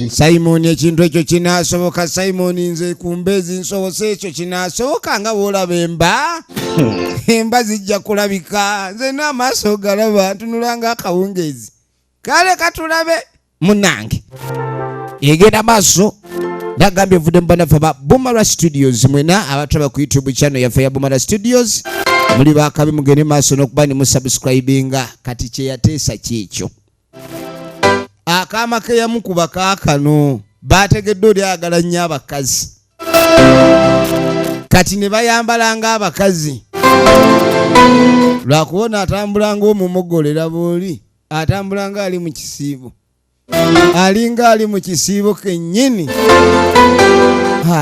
Simon ekintu ekyo kinaasoboka. Simon nze ku mbeezi nsobose ekyo kinaasoboka nga bw'olaba emba. Emba zijja kulabika. Nze n'amaaso galaba ntunula nga akawungeezi. Kale katulabe munnange. Egenda maaso. Nagambye vudde mu bannaffe ba Bumala Studios mwena abataba ku YouTube channel yaffe ya Bumala Studios. Muli bakabi mugende maaso n'okuba ne musubscribinga kati kye yateesa kyekyo. Akaama ke yamukuba kaakano baategedde oli ayagala nnyo abakazi. Kati ne bayambalanga abakazi. Lwakubona atambulanga omumugolera booli. Atambulanga ali mu kisiibo. Alinga ali mu kisiibo kennyini.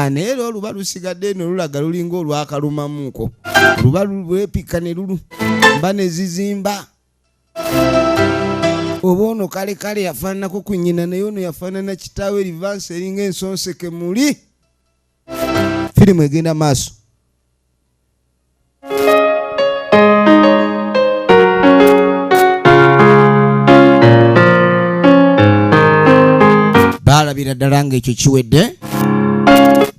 Naye oluba lusigadde eno lulaga lulinga olwakalumamuuko. Luba lwepika ne lulu mba ne zizimba. Oba ono kale kale yafaananako ku nnyina naye ono yafaanana kitaawe rivansi eringa ensonseke muli. Firimu egenda maaso. balabira ddala ng'ekyo kiwedde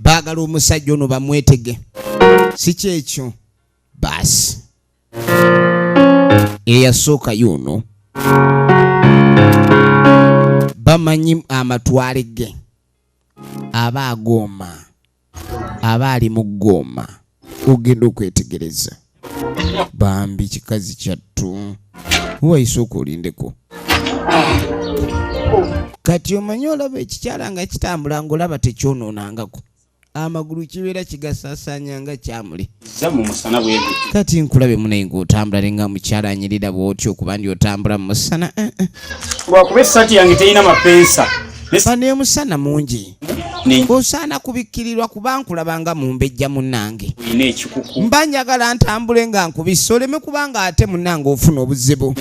baagala omusajja ono bamwetege si kyekyo baasi eyasooka yuno bamanyi amatwale ge aba agooma aba ali mu ggooma ogenda okwetegereza bambi kikazi kyattu wayisooka olindeko kati omanyi olaba ekikyala nga kitambula ng'olaba tekyonoonangako amagulu kibeera kigasaasaanya nga kyamuli kati nkulabe munaye ng'otambula nga mukyala anyirira bw'otyo okuba ndi otambula mu musana lwakuba essaati yange terina mapensa bano musana mungi osaana kubikkirirwa kuba nkulaba nga mumbejja munnange mba njagala ntambule nga nkubisse oleme kubanga ate munnange ofuna obuzibu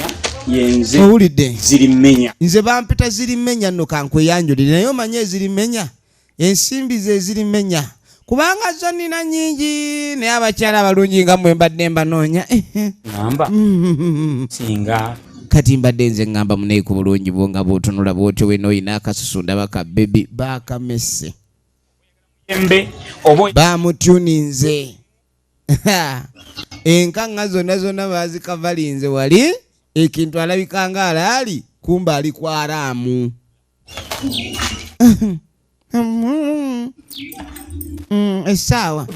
owulidde zirimenya nze bampita zirimenya nno kankweyanjulire naye omanye ezirimenya ensimbi ze zirimenya kubanga zo nina nyingi naye abakyala abalungi nga mwe mbadde mbanoonya ngamba singa kati mbadde nze ngamba munaye ku bulungi bwo nga bw'otunula bw'otyo wena oyina akasusu ndaba ka bebi baakamesse baamutuninze enkaŋŋa zonna baazikavalinze wali ekintu alabika nga alaali kumba ali ku araamu essaawa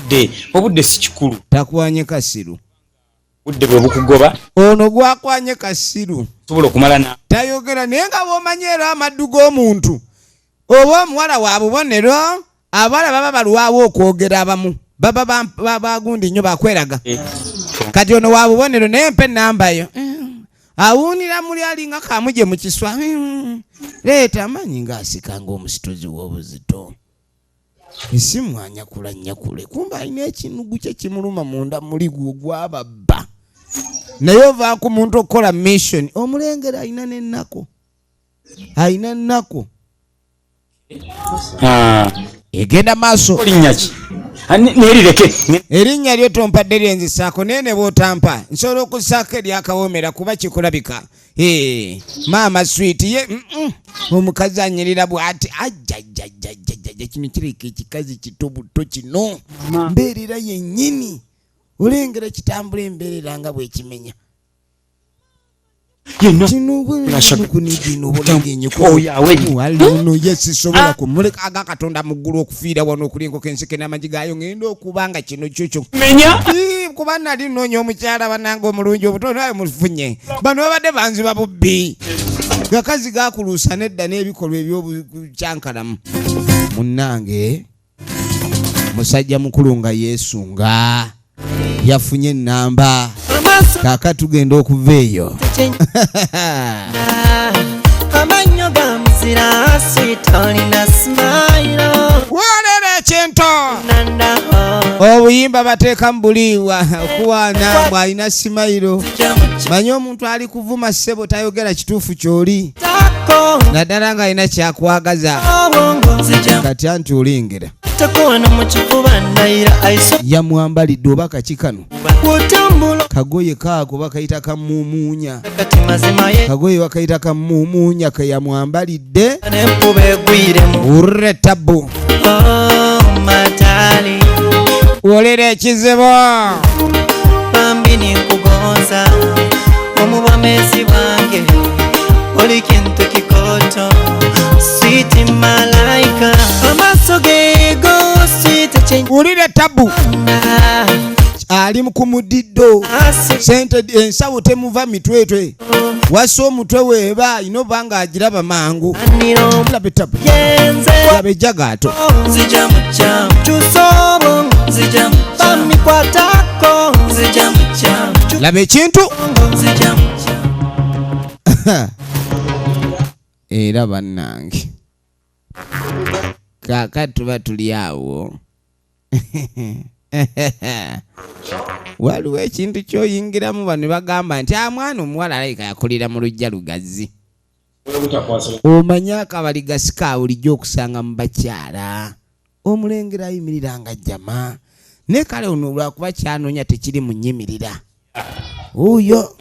obudde si kikulu takwanye kasiru budde bwe bukugoba ono gwakwanye kasiru sobola okumala na tayogera naye nga bw'omanyi era amaddu g'omuntu oba omuwala wa bubonero abawala baba balwawo okwogera abamu baba bagundi nnyo bakweraga kati ono wa bubonero naye mpe ennambayo awuunira muli alinga kamuje mu kiswa leeta amanyi ng'asikanga omusitozi w'obuzito esimu anyakula nyakule kumba alina ekinugu kye kimuluma munda muli gwababba naye ova ku muntu okukola mission omulengera alina n'ennako egenda maaso olinyaki neerireke erinnya lyo tompadde lyenzisaako naye ne bw'otampa nsobola okusaako eryakawoomera kuba kikulabika maama switi ye omukazi anyirira bw'ati ajjajjajjajja kino kireka ekikazi kito buto kino mbeerera yennyini olengera kitambula embeerera nga bw'ekimenya kinono yesisobola kumuleka aga katonda muggulu okufiira wano okuli enkoko enseke n'amagi gaayo ngenda okuba nga kino kyokyo menya kuba nali noonya omukyala bananga omulungi obutono ayo mufunye bano babadde banziba bubbi gakazi gakuluusa nedda n'ebikolwa ebyobukyankalamu munnange musajja mukulu nga yeesunga yafunye ennamba kaka tugenda okuva eyo amanyo ga muzira sitolina smailo walera ekintu obuyimba bateeka mu buliwa okuwaana bw'alina simayiro manyi omuntu ali kuvuma ssebo tayogera kituufu ky'oli naddala ng'alina kyakwagaza kati anti olengera yamwambalidde oba kaki kano kagoye kaako bakayita kamuumuunya kagoye bakayita kamuumuunya ke yamwambalidde urre tabbu wolera ekizibu bambi ninkugonza omubamezi bwange oli kintu kikoto switi malaika amaaso geego switi wulira tabbu ali mukumudiddo sente ensawo temuva mitwetwe wasa omutwe weeba ino banga agiraba mangu labe tabbu labe ejjagaato nzija mukyam tusobo nzija bamikwatako nzija mukyam laba ekintu nzija mukyam era bannange kaakati tuba tuli awo waliwo ekintu kyoyingiramu bano bagamba nti mwana omuwala alayika yakulira mu lujja lugazi omanyi akabali gasika bulijjo okusanga mu bakyala omulengera ayimirira nga jjama ne kale ono lwakuba kyanoonya tekiri mu nnyimirira uyo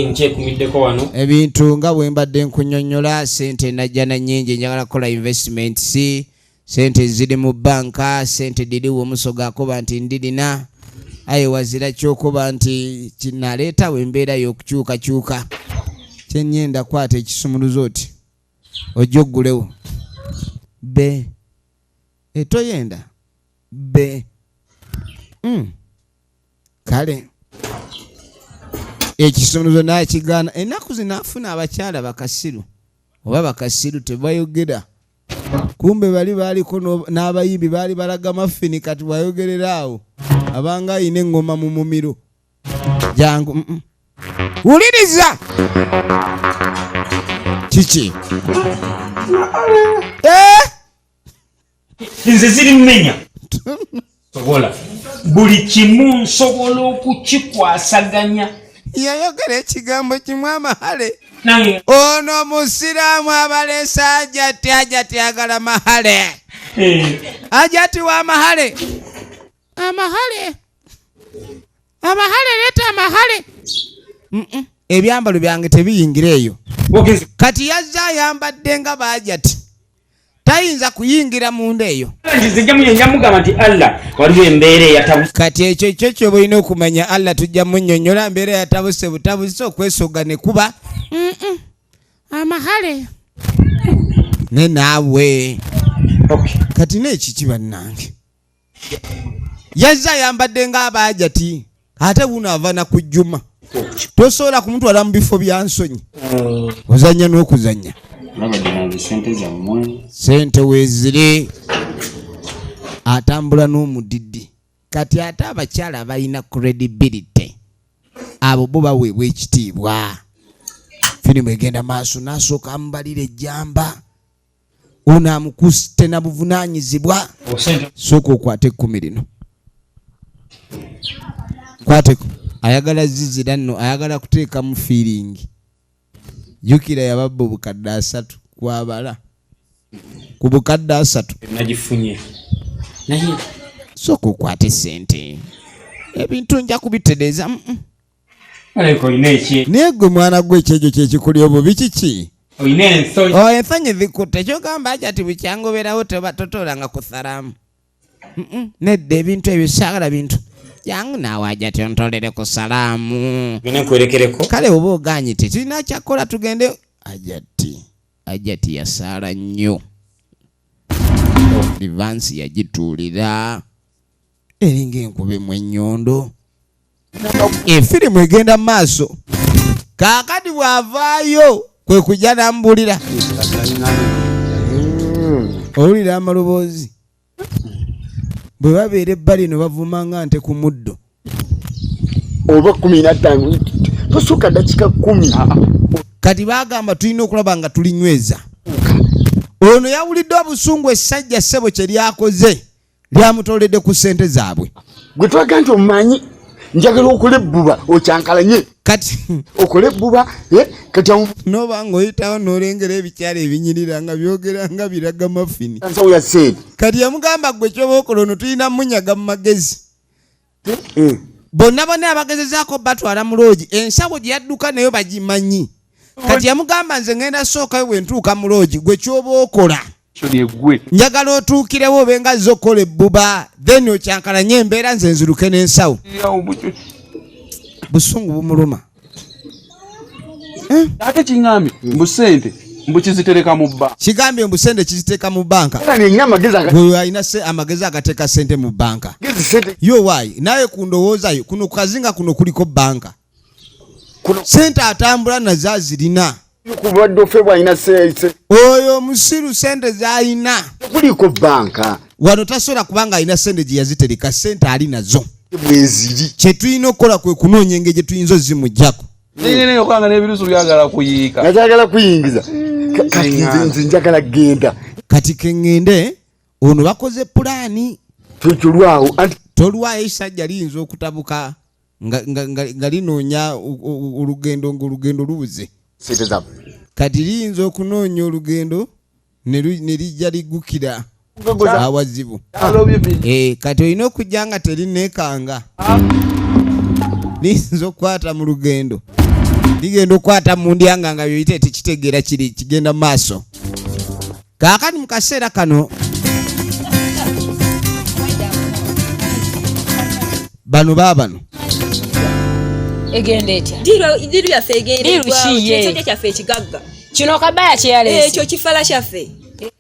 nche kumiddeko wano ebintu nga bwe mbadde nkunyonnyola. Sente najja na nnyingi, njagala kukola investments. Sente ziri mu banka, sente diriwo omusoga akoba nti ndirina. Aye wazira kyokuba nti kinaleetawo embeera y'okukyukakyuka. Kyennyenda kwata ekisumuluzo oti ojja oggulewo be etoyenda be kale ekisumuluzo nakigaana. Ennaku zinaafuna abakyala bakasiru oba bakasiru tebayogera. Kumbe bali baaliko n'abayimbi baali balaga mafini, kati bayogerera awo abanga ayina engoma mu mumiro. Jangu wuliriza kiki nze ziri mmenya sobola buli kimu nsobola okukikwasaganya. yayogera ekigambo kimu amahale. Nange ono musiraamu abalesa ajati agala mahale. Ajati wa mahale. Amahale leta amahale. Ebyambalo byange tebiyingira eyo. Kati yazza ayambadde nga baajati, tayinza kuyingira munda eyo. mugamba nti Allah waliwo embeera eyatabuse. Kati ekyo kyoba olina okumanya. Allah tujja munnyonnyola embeera eyatabuse butabuse okwesoga ne kuba amahale ne naawe. Kati n'ekiki bannange yazza ayambadde nga abaajati, ate buno ava na ku jjuma. Tosobola kumutwala mu bifo bya nsonyi. Ozannya n'okuzannya. Sente weeziri atambula n'omudiddi. Kati ate abakyala balina credibility, abo bo baweebwa ekitiibwa. Firimu egenda maaso, n'asooka amubalira ejjamba. Ono amukuste na buvunaanyizibwa. Sooka okwate 10 lino. Kwateko. Ayagala zizira nno, ayagala kuteeka mu feeling. Jukira yababba obukadde 3 kwabala. Ku bukadde 3 nagifunye. Naye sooka okwate sente. Ebintu nja kubitereeza. Aleko ine ekie. Naye gwe mwana gwe ekyejo kyekikuli obubi kiki? Oyina ensonyi. Ensonyi zikutte. Kyogamba ajati bukyangoberawo totoolanga ku thalaamu. Nedda ebintu ebyo saagala bintu. Jangu naawe ajati ontolere ku salaamu. Bine nkwerekereko. Kale oba oganyite tulina kyakkola tugende. Ajati yasaala nnyo. Livansi yagituulira eringa enkube mu ennyondo. Efirimu egenda mu maaso. Kaakati bw'avaayo kwe kujja n'amubulira. Owulira amaloboozi bwe babeera ebbali eno bavuma nga nte ku muddo. Oba 15 tosooka dakika 10. Kati baagamba tulina okulaba nga tulinyweza. Ono yawulidde obusungu essajja ssebo kye lyakoze, lyamutoledde ku ssente zaabwe. Gwe twaga nti omumanyi njagala okole ebbuba okyankalanye. Kati okole ebbuba kati noba ng'oyitawo n'olengera ebikyala ebinyirira nga byogera nga biraga mafini. nsawo ya sente. Kati yamugamba gwe kyoba okola ono tulina munyaga mu magezi. Bonna abagezezaako batwala mu loogi, ensawo gye yadduka nayo bagimanyi. Kati yamugamba nze ngenda sookayo bwe ntuuka mu loogi, gwe kyoba okola njagala otuukirewo obenga zzo okkola ebbuba, then okyankalanye embeera nze nziruke n'ensawo. Busungu bumuluma. Ate kiŋŋambye mbu sente mbu kizitereka mu bbanka. Kigambye mbu sente kiziteeka mu bbanka. Gwe alina amagezi agateeka sente mu bbanka. Yo waayi naye kundowoozayo kuno kukazinga kuno kuliko bbanka. Sente atambula nazo azirina. Kubadde ofeebwa alina sente. Oyo musiru sente z'alina. Kuliko bbanka. Wano tasobola kubanga alina sente gye yazitereka, sente ali nazo. Bweziri. Kye tulina okukola kwe kunoonya engeri gye tuyinza ozimuggyako. Nene okwanga n'ebirusu byagala kuyiika. Najagala kuyingiza. Kati nze njagala genda. Kati kengende ono bakoze pulaani. Tolwawo anti tolwayo essajja liyinza okutabuka nga linoonya olugendo ng'olugendo lubuze. Sente zaabwe. Kati liyinza okunoonya olugendo ne lijja liggukira awazibu. Kati olina okujja nga terinneekanga. linzo kwata mu lugendo ligendo kwata mu ndyanga nga yoyite tekitegeera kiri kigenda maaso kaakati mu kaseera kano bano baabano egenda etya diru yaffe egenda kyaffe ekigagga kino kabaya kyeyaleese ekyo kifala kyaffe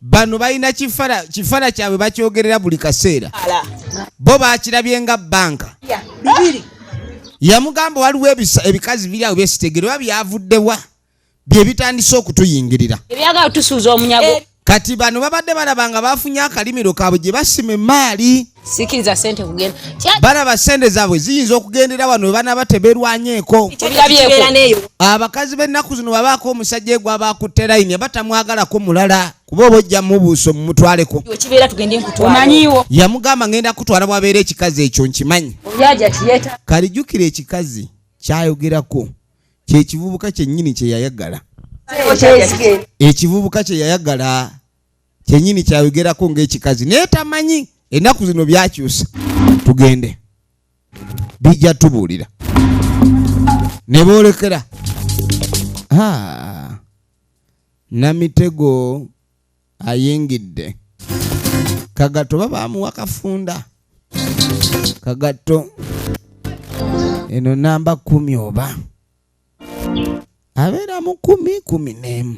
bano balina kifala kyabwe bakyogerera buli kaseera bo bakirabye nga banka yamugamba waliwo ebikazi biri awo byesitegerwa byavuddewa bye bitandise okutuyingirira ebyagala tusuuza omunyago kati bano babadde balaba nga bafunye akalimiro kaabwe gye basima emaali sikiriza sente kugenda balaba sente zaabwe ziyinza okugendera wano webanaba teberwanyeeko abakazi b'ennaku zino babaako omusajja egwa abakutte layini batamwagalako mulala kuba oba ojja mubuuso mumutwaleko omanyiiwo yamugamba ngenda kutwala bwabeera ekikazi ekyo nkimanyi kalijjukira ekikazi kyayogerako kyekivubuka kyennyini kye yayagala ekivubuka kye yayagala kyennyini kyayogerako ng'ekikazi naye tamanyi ennaku zino byakyusa tugende bijja tubuulira ne boolekera namitego ayingidde kagato babaamuwa kafunda kagato eno namba 10 oba abeera mu 10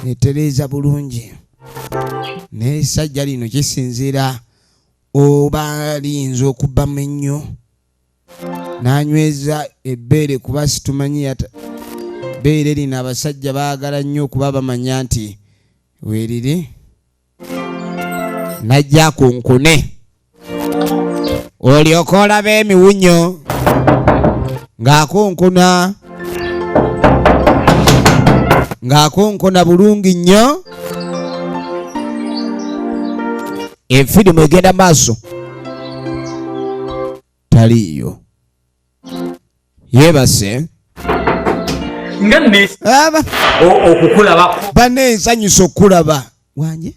etereeza bulungi n'essajja lino kisinziira oba liyinza okubbamu ennyo n'anyweza ebbeere kuba situmanyi bbeere lino abasajja baagala nnyo okuba bamanya nti weeriri najja kunkune olyoka olaba emiwunyo ng'akonkona bulungi nnyo efirimu egenda maaso taliyo yeebase okukulabako banensanyusa okulaba wanje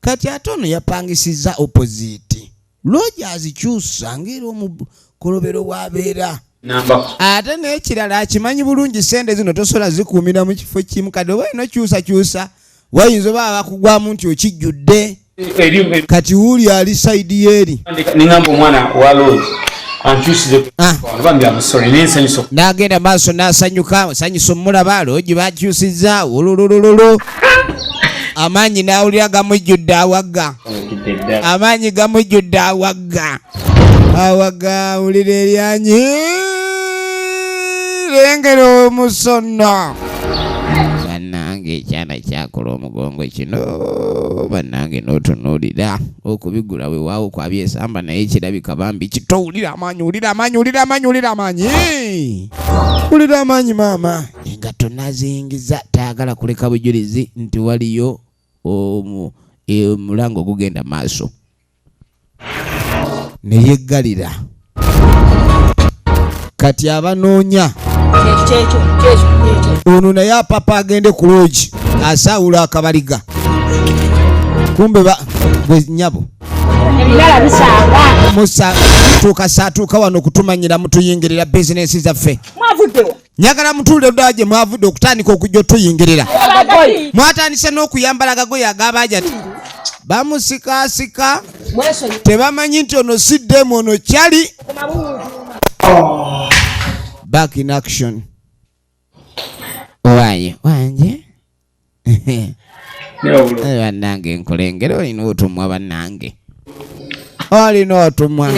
kati ate ono yapangisiza opposite Rogers kyusa ngero omukolobero wabeera ate n'ekirala akimanyi bulungi sente zino tosobola zikuumira mu kifo kimu kati oba ino kyusa wayinza oba bakugwamu nti okijjudde kati wuli ali saidi yeeri ningamba omwana wa Lodge ankyusize bambi amusole n'ensanyuso n'agenda maaso n'asanyuka sanyusa omulaba Lodge bakyusizza ololololo amaanyi n'awulira gamujjudde awagga amaanyi gamujjudde awagga awulira eryanyi lengera omusono bannange ekyana kyakola omugongo kino bannange n'otunuulira okubigula weewaawo kwabyesamba naye kirabika bambi kitowulira amaanyi wulira amaanyi maama engatto naziyingiza taagala kuleka bujulizi nti waliyo omulango ogugenda maaso ne yeggalira kati abanoonya ono naye apapa agende ku Lodge asaawula akabaliga kumbe bwe nyabo tuuka saatuuka wano okutumanyira mutuyingirira bizinesi zaffe njagala mutuulire ddala gye mwavudde okutandika okujja otuyingirira mwatandise n'okuyambala agagoye ag'abaajati bamusikaasika tebamanyi nti ono siddemu ono kyali back in action wanje bannange nkulengera olina otumwa bannange olina otumwa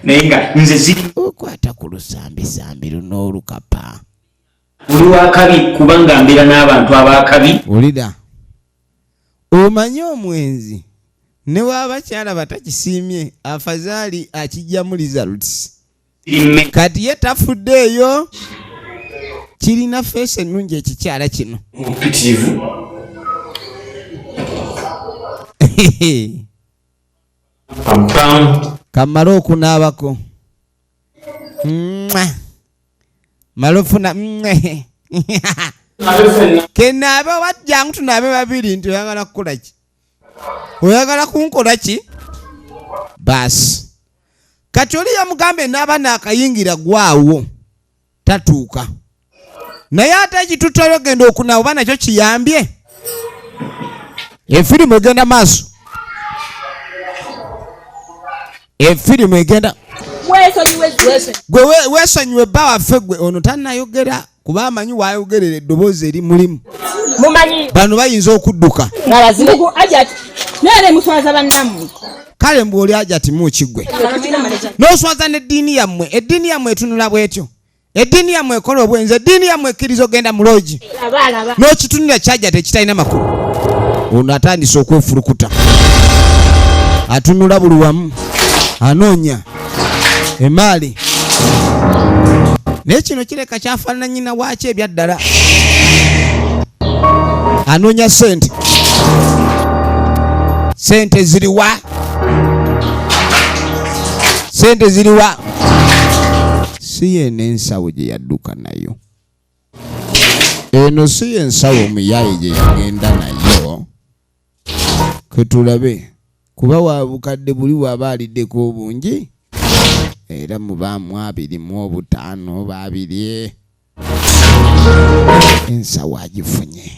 naye nga nze ziri okwata ku lusambisambi luno olukapa oli wakabi kubanga mbeera n'abantu abakabi wulira omanyi omwenzi ne waabakyala batakisiimye afazaali akijjamu results kati ye tafuddeeyo kirina feesi ennungi ekikyala kino mupitirivu kamale okunaabako malofuna kenaabe wajjangu tunaabe babiri nti oyagala kukola ki oyagala kunkola ki baasi kati oli yamugambe n'abaana akayingira gwawo tatuuka naye ate ekitutalo genda okunawo bana kyo kiyambye efirimu egenda maaso efirimu egenda gwe weesonyiwe bba waffe gwe ono tannayogera kuba amanyi waayogerera eddoboozi eri mulimu bano bayinza okudduka kale mbu oli ajati muukigwe n'oswaza n'eddiini yammwe eddiini yammwe etunula bwetyo eddiini yammwe ekola obwenzi eddiini yammwe ekkiriza ogenda mu loogi n'okitunira kyajja tekitalina makulu ono atandise okwefulukuta atunula buli wamu anoonya emaali naye kino kireka kyafaanana nnyina waaki ebyaddala anoonya sente sente ziriwa sente ziriwa si yene ensawo gye yadduka nayo eno si yensawo omuyayi gye yagenda nayo ketulabe kuba wabukadde buli waba aliddeko obungi era mubaamu 25 babiri ensawo agifunye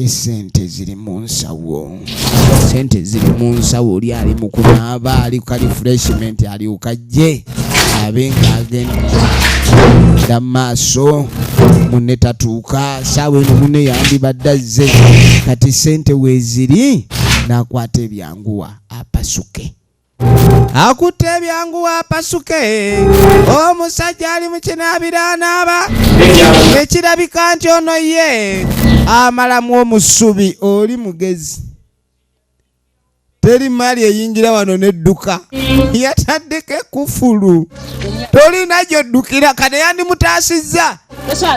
esente ziri mu nsawo sente ziri mu nsawo oli ali mu kunaaba ali ku refreshment ali ukajje abenga agenda maaso munne tatuuka saawa eno munne yandibadde azze kati sente weeziri n'akwata ebyanguwa apasuke akutte ebyanguwa apasuke omusajja ali mu kinaabiro anaaba ekirabika nti ono ye amalamu omusubi oli mugezi teri mali eyingira wano nedduka yataddeko ekufulu tolina gy'oddukira kane yandimutaasizza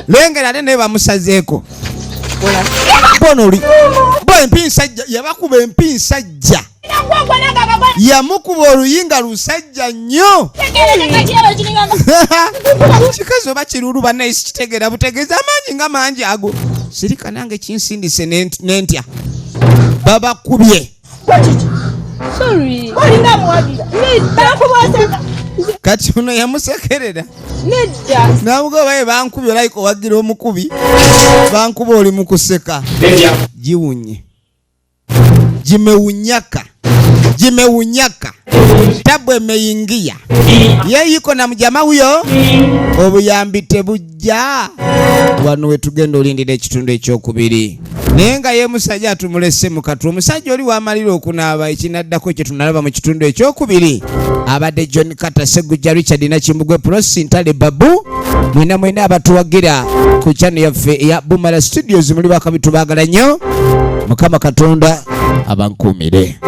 lengera ate naye bamusazeeko bona oli bo empinsajja yabakuba empinsajja yamukuba oluyinga lusajja nnyo kikazi oba kirulu bannayisi kitegeera butegeeza amaanyi nga mangi ago sirika nange kinsindise n'entya babakubye kati uno yamusekerera namugoba ye bankubye olayika owagira omukubi bankuba oli mu kuseka giwunye jimeunyaka tabu emeingia ye yiko na mjama huyo obuyambi tebujja wano wetugenda olindira ekitundu ekyokubiri nenga ye musajja tumulese mukatu omusajja oli wamalira okunaaba ekinaddako kye tunalaba mu kitundu ekyokubiri abadde John Carter Segujja Richard na Kimbugwe Prosi Ntale Babu mwena abatuwagira ku channel yaffe ya Bumala Studios muli bakabitubagala nnyo Mukama Katonda abankumire.